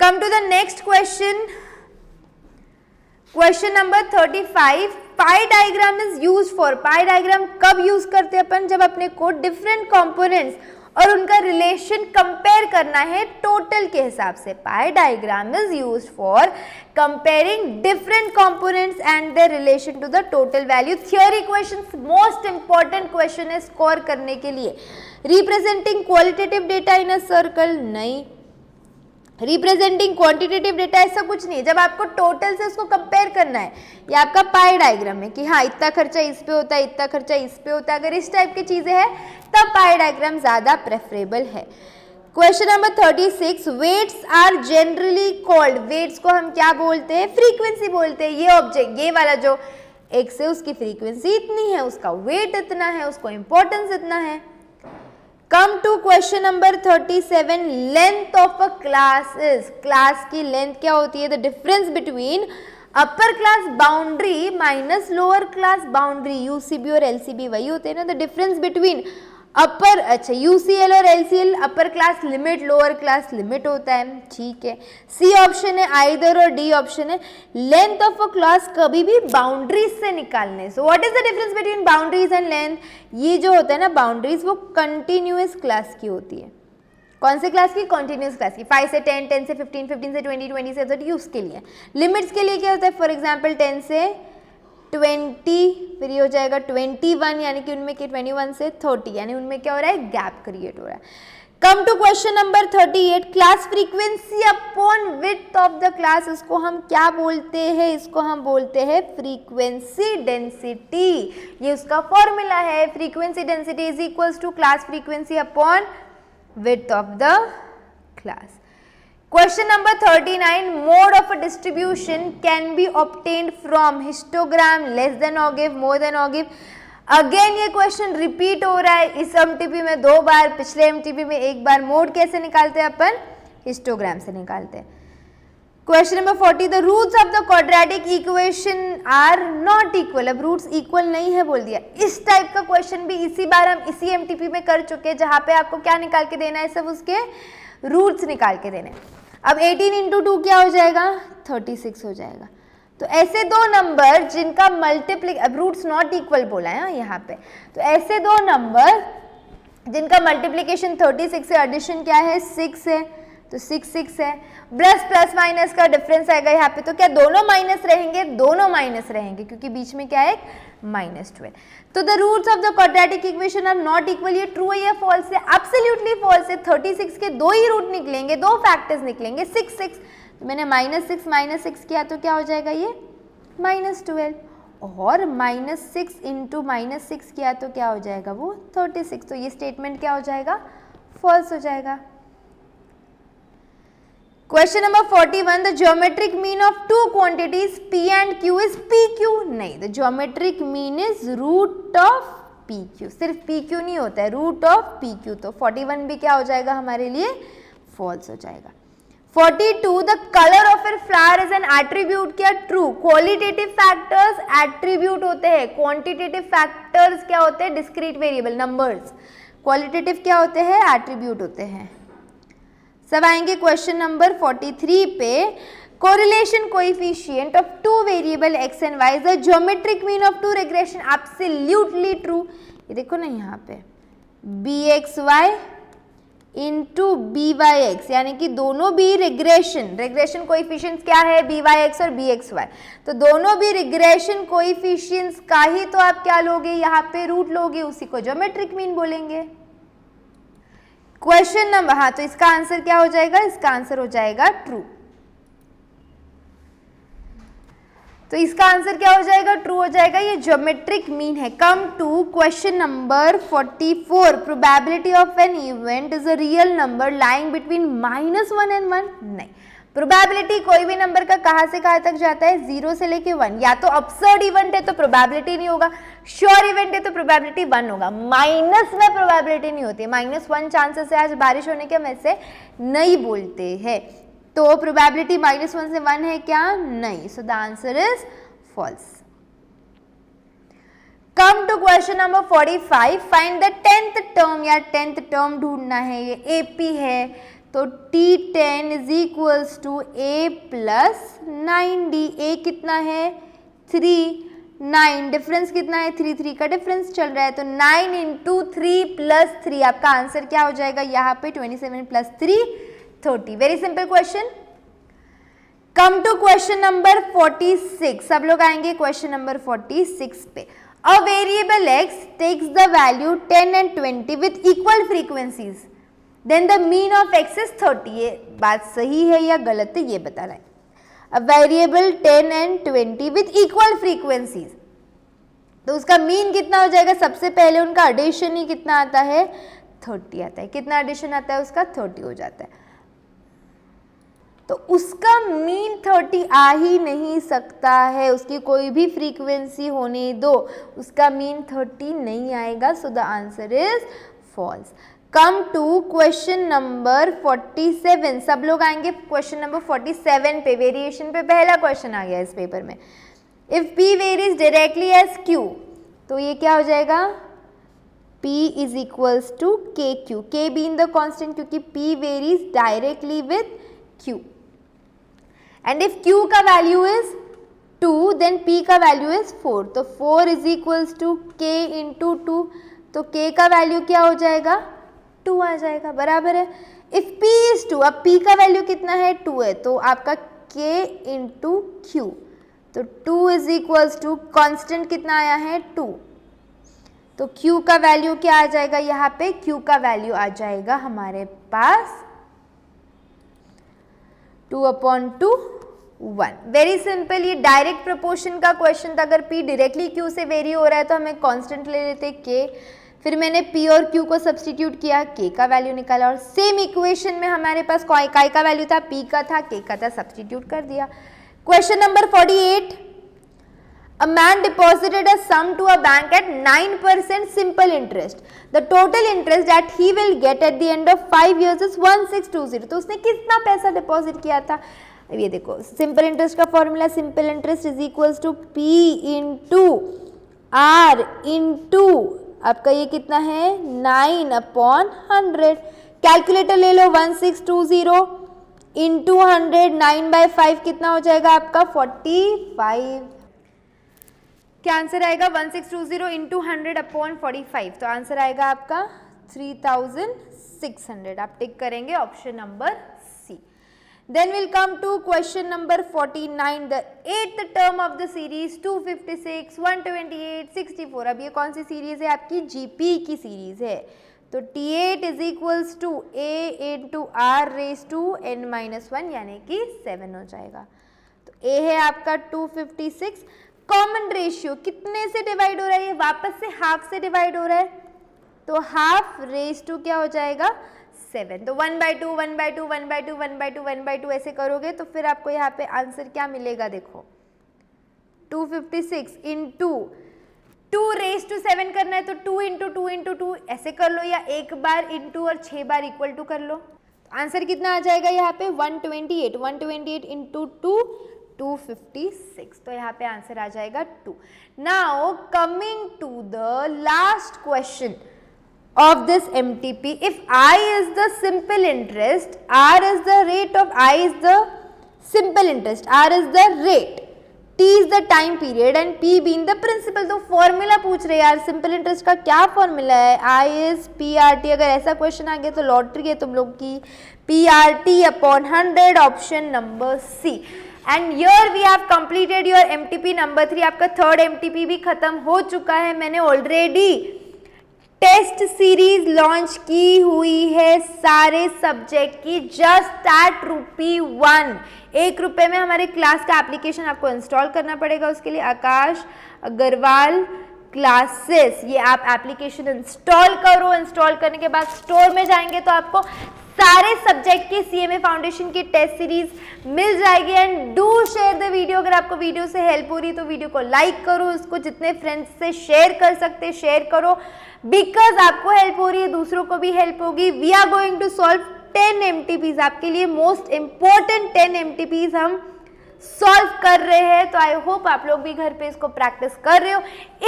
Come to the next question. Question number 35. Pi diagram is use for. Pi diagram कब यूज करते हैं अपन? जब अपने को डिफरेंट कंपोनेंट्स और उनका रिलेशन कंपेयर करना है टोटल के हिसाब से। Pie diagram is use for comparing different components and their relation to the total value. Theory questions most important question है स्कोर करने के लिए। Representing qualitative data in a circle, नहीं। रिप्रेजेंटिंग क्वांटिटेटिव डेटा, ऐसा कुछ नहीं है। जब आपको टोटल से उसको कंपेयर करना है, ये आपका पाई डायग्राम है कि हाँ इतना खर्चा इस पे होता है, इतना खर्चा इस पे होता है, अगर इस टाइप की चीजें हैं तब पाई डायग्राम ज्यादा प्रेफरेबल है। Question number 36, weights are generally called. Weights को हम क्या बोलते हैं? फ्रीक्वेंसी बोलते हैं। ये ऑब्जेक्ट, ये वाला जो एक्स है, उसकी फ्रीक्वेंसी इतनी है, उसका वेट इतना है, उसको इंपॉर्टेंस इतना है। Come to question number 37, length of a class is. Class की लेंथ क्या होती है? The difference between upper class boundary minus lower class boundary. UCB और एलसीबी वही होते हैं ना। द डिफरेंस बिटवीन अपर, अच्छा यूसीएल और LCL upper class limit, lower class limit होता है, ठीक है। सी ऑप्शन है आइदर और डी ऑप्शन है लेंथ ऑफ अ क्लास कभी भी बाउंड्रीज से निकालने। सो what is the difference between boundaries and length? ये जो होता है ना बाउंड्रीज, वो कंटिन्यूअस क्लास की होती है। कौन से क्लास की? कॉन्टिन्यूस क्लास की। 5 से 10, 10 से 15, 15 से 20, 20 से 30 उसके लिए। लिमिट्स के लिए क्या होता है? फॉर एग्जाम्पल 10 से 20, फिर ये हो जाएगा 21, यानी कि उनमें 21 से 30, यानी उनमें क्या हो रहा है? गैप क्रिएट हो रहा है। Come to question number 38, class frequency upon width of the class. इसको हम क्या बोलते हैं? इसको हम बोलते हैं फ्रीक्वेंसी डेंसिटी। ये उसका फॉर्मूला है। Frequency density is equals to class frequency upon width of the class. Question number 39, mode of distribution can be obtained from histogram, less than ogive, more than ogive. Again ये question repeat हो रहा है, इस MTP में 2 बार, पिछले MTP में 1 बार। Mode कैसे निकालते हैं अपन? हिस्टोग्राम से निकालते हैं। Question number 40, the roots of the quadratic equation are not equal. अब रूट्स इक्वल नहीं है बोल दिया। इस टाइप का क्वेश्चन भी इसी बार हम इसी एमटीपी में कर चुके हैं, जहां पे आपको क्या निकाल के देना है, सब उसके रूट्स निकाल के देने। अब 18 इंटू 2 क्या हो जाएगा? 36 हो जाएगा। तो ऐसे दो नंबर जिनका अब रूट्स नॉट इक्वल बोला है यहाँ पे, तो ऐसे दो नंबर जिनका मल्टीप्लीकेशन 36 से एडिशन क्या है? 6 है, तो 6 है। प्लस माइनस का डिफरेंस आएगा यहाँ पे, तो क्या दोनों माइनस रहेंगे? दोनों माइनस रहेंगे, क्योंकि बीच में क्या है? -12। तो the roots of the quadratic equation are not equal. ये ट्रू है या फॉल्स है? एब्सोल्युटली फॉल्स है। 36 के 2 ही रूट निकलेंगे, 2 फैक्टर्स निकलेंगे, 6 तो मैंने -6 किया तो क्या हो जाएगा? ये -12। और -6 इंटू -6 किया तो क्या हो जाएगा? वो 36। तो ये स्टेटमेंट क्या हो जाएगा? फॉल्स हो जाएगा। Question number 41, the geometric mean of 2 quantities P and Q is PQ। नहीं, the geometric mean is root of PQ। सिर्फ PQ नहीं होता है, रूट ऑफ PQ। तो 41 भी क्या हो जाएगा हमारे लिए? फॉल्स हो जाएगा। 42, the colour of a flower is an attribute. क्या? ट्रू। क्वालिटेटिव फैक्टर्स एट्रीब्यूट होते हैं, क्वांटिटेटिव फैक्टर्स क्या होते हैं? Discrete variable numbers. क्वालिटेटिव क्या होते हैं? एट्रीब्यूट होते हैं। सब आएंगे क्वेश्चन नंबर 43 पे। Correlation coefficient of 2 variable x and y, the geometric mean of 2 regression absolutely true. ये देखो ना यहाँ पे bxy इंटू byx, यानी कि दोनों भी रिग्रेशन कोएफिशिएंट्स क्या है? byx और bxy। तो दोनों भी रिग्रेशन कोएफिशिएंट्स का ही तो आप क्या लोगे? यहाँ पे रूट लोगे, उसी को ज्योमेट्रिक मीन बोलेंगे। क्वेश्चन नंबर, हाँ, तो इसका आंसर क्या हो जाएगा? इसका आंसर हो जाएगा ट्रू। तो इसका आंसर क्या हो जाएगा? ट्रू हो जाएगा। ये ज्योमेट्रिक मीन है। Come to question number 44, probability of an event is a real number lying between -1 and 1। नहीं, प्रोबेबिलिटी कोई भी नंबर का कहाँ से कहाँ तक जाता है? 0 से लेके 1। या तो अब्सर्ड इवेंट है तो प्रोबेबिलिटी नहीं होगा, श्योर इवेंट है तो प्रोबेबिलिटी 1 होगा। माइनस में प्रोबेबिलिटी नहीं होती, -1 चांसेस है आज बारिश होने के, हम ऐसे नहीं बोलते हैं। तो प्रोबेबिलिटी -1 से 1 है क्या? नहीं। So the answer is false. Come to question number 45, find the 10th term. या 10th टर्म ढूंढना है, ये AP है, तो T10 is equals to A plus 9D। A कितना है? 3, 9 डिफरेंस कितना है? 3 का डिफरेंस चल रहा है, तो 9 इंटू 3 प्लस 3 आपका आंसर क्या हो जाएगा यहाँ पे? 27 plus 3 30। Very simple question. Come to question number 46, सब लोग आएंगे क्वेश्चन नंबर 46 पे। A variable x takes the value 10 and 20 with equal frequencies, then the mean of x is 30। ये बात सही है या गलत है ये बता रहा है। A variable 10 and 20 with equal frequencies, तो उसका मीन कितना हो जाएगा? सबसे पहले उनका एडिशन ही कितना आता है? 30 आता है। कितना एडिशन आता है उसका? 30 हो जाता है। तो उसका मीन 30 आ ही नहीं सकता है, उसकी कोई भी फ्रीक्वेंसी होने दो, उसका मीन 30 नहीं आएगा। So the answer is false. Come to question number 47, सब लोग आएंगे क्वेश्चन नंबर 47 पे। वेरिएशन पे पहला क्वेश्चन आ गया इस पेपर में। If P varies directly as Q, तो ये क्या हो जाएगा? P is equals to KQ, K being the constant, क्योंकि P varies directly with Q। And if Q का वैल्यू इज 2, देन P का वैल्यू इज 4, तो 4 is equals to K into 2, तो K का वैल्यू क्या हो जाएगा? 2 आ जाएगा, बराबर है। इफ P इज 2, अब P का वैल्यू कितना है? 2 है, तो आपका K इंटू Q, तो 2 इज इक्वल्स टू कॉन्स्टेंट कितना आया है? 2, तो Q का वैल्यू क्या आ जाएगा यहाँ पे? Q का वैल्यू आ जाएगा हमारे पास 2/2 1। वेरी सिंपल, ये डायरेक्ट प्रोपोर्शन का क्वेश्चन था। अगर P डायरेक्टली Q से वेरी हो रहा है तो हमें कांस्टेंट ले लेते K, फिर मैंने P और Q को सब्सटीट्यूट किया, K का वैल्यू निकाला और सेम इक्वेशन में हमारे पास काय का वैल्यू था, P का था, K का था, सब्सटीट्यूट कर दिया। Question number 48, a man deposited a sum to a bank at 9% simple interest. The total interest that he will get at the end of 5 years is 1620. तो उसने कितना पैसा डिपॉजिट किया था? ये देखो, सिंपल इंटरेस्ट का formula, simple interest is equals to P into R into आपका ये कितना है 9/100। कैलकुलेटर ले लो, 1620 इंटू 100, 9/5 कितना हो जाएगा आपका 45। क्या आंसर आएगा? 1620 इंटू 100/45, तो आंसर आएगा आपका 3600। आप टिक करेंगे option number C. Then we'll come to question number 49, the 8th term of the series 256, 128, 64। अब ये कौन सी सीरीज है? आपकी GP की सीरीज है। तो T8 is equals to A into R raise to n-1 यानी कि 7 हो जाएगा। तो A है आपका 256। कॉमन रेशियो कितने से डिवाइड हो रहा है? ये वापस से हाफ से डिवाइड हो रहा है, तो हाफ रेज टू क्या हो जाएगा 7। तो 1/2 1/2 1/2 1/2 1/2 ऐसे करोगे तो फिर आपको यहाँ पे आंसर क्या मिलेगा? देखो 256 इंटू 2 रेज टू 7 करना है तो 2 इंटू 2 इंटू 2 ऐसे कर लो, या एक बार इंटू और 6 बार इक्वल टू कर लो। आंसर कितना आ जाएगा यहाँ पे? 128 इंटू 2 256। तो यहाँ पे आंसर आ जाएगा 2। Now coming to the last question of this MTP. If I is the simple interest, R is the rate of, I is the simple interest, R is the rate, T is the time period and P being the principal। तो formula पूछ रहे यार, simple interest का क्या formula है? I is PRT। अगर ऐसा question आ गया तो लॉटरी है तुम लोग की। PRT/100, option number C. And here we have completed your MTP number 3। आपका थर्ड MTP भी खत्म हो चुका है। मैंने ऑलरेडी टेस्ट सीरीज लॉन्च की हुई है सारे सब्जेक्ट की, जस्ट एट ₹1। 1 रुपये में हमारे क्लास का एप्लीकेशन आपको इंस्टॉल करना पड़ेगा। उसके लिए आकाश अग्रवाल क्लासेस, ये आप एप्लीकेशन इंस्टॉल करो। इंस्टॉल करने के बाद स्टोर में जाएंगे तो आपको सारे सब्जेक्ट की CMA फाउंडेशन की टेस्ट सीरीज मिल जाएगी। And do share the video. अगर आपको वीडियो से हेल्प हो रही तो वीडियो को लाइक करो, इसको जितने फ्रेंड्स से शेयर कर सकते शेयर करो, बिकॉज आपको हेल्प हो रही है दूसरों को भी हेल्प होगी। We are going to solve 10 MTPs, आपके लिए मोस्ट इंपॉर्टेंट 10 MTPs हम सॉल्व कर रहे हैं। तो आई होप आप लोग भी घर पे इसको प्रैक्टिस कर रहे हो।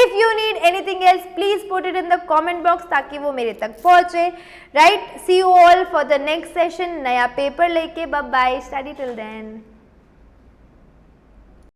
If you need anything else please put it in the comment box ताकि वो मेरे तक पहुंचे। Right, see you all for the next session, नया पेपर लेके। Bye bye, study till then.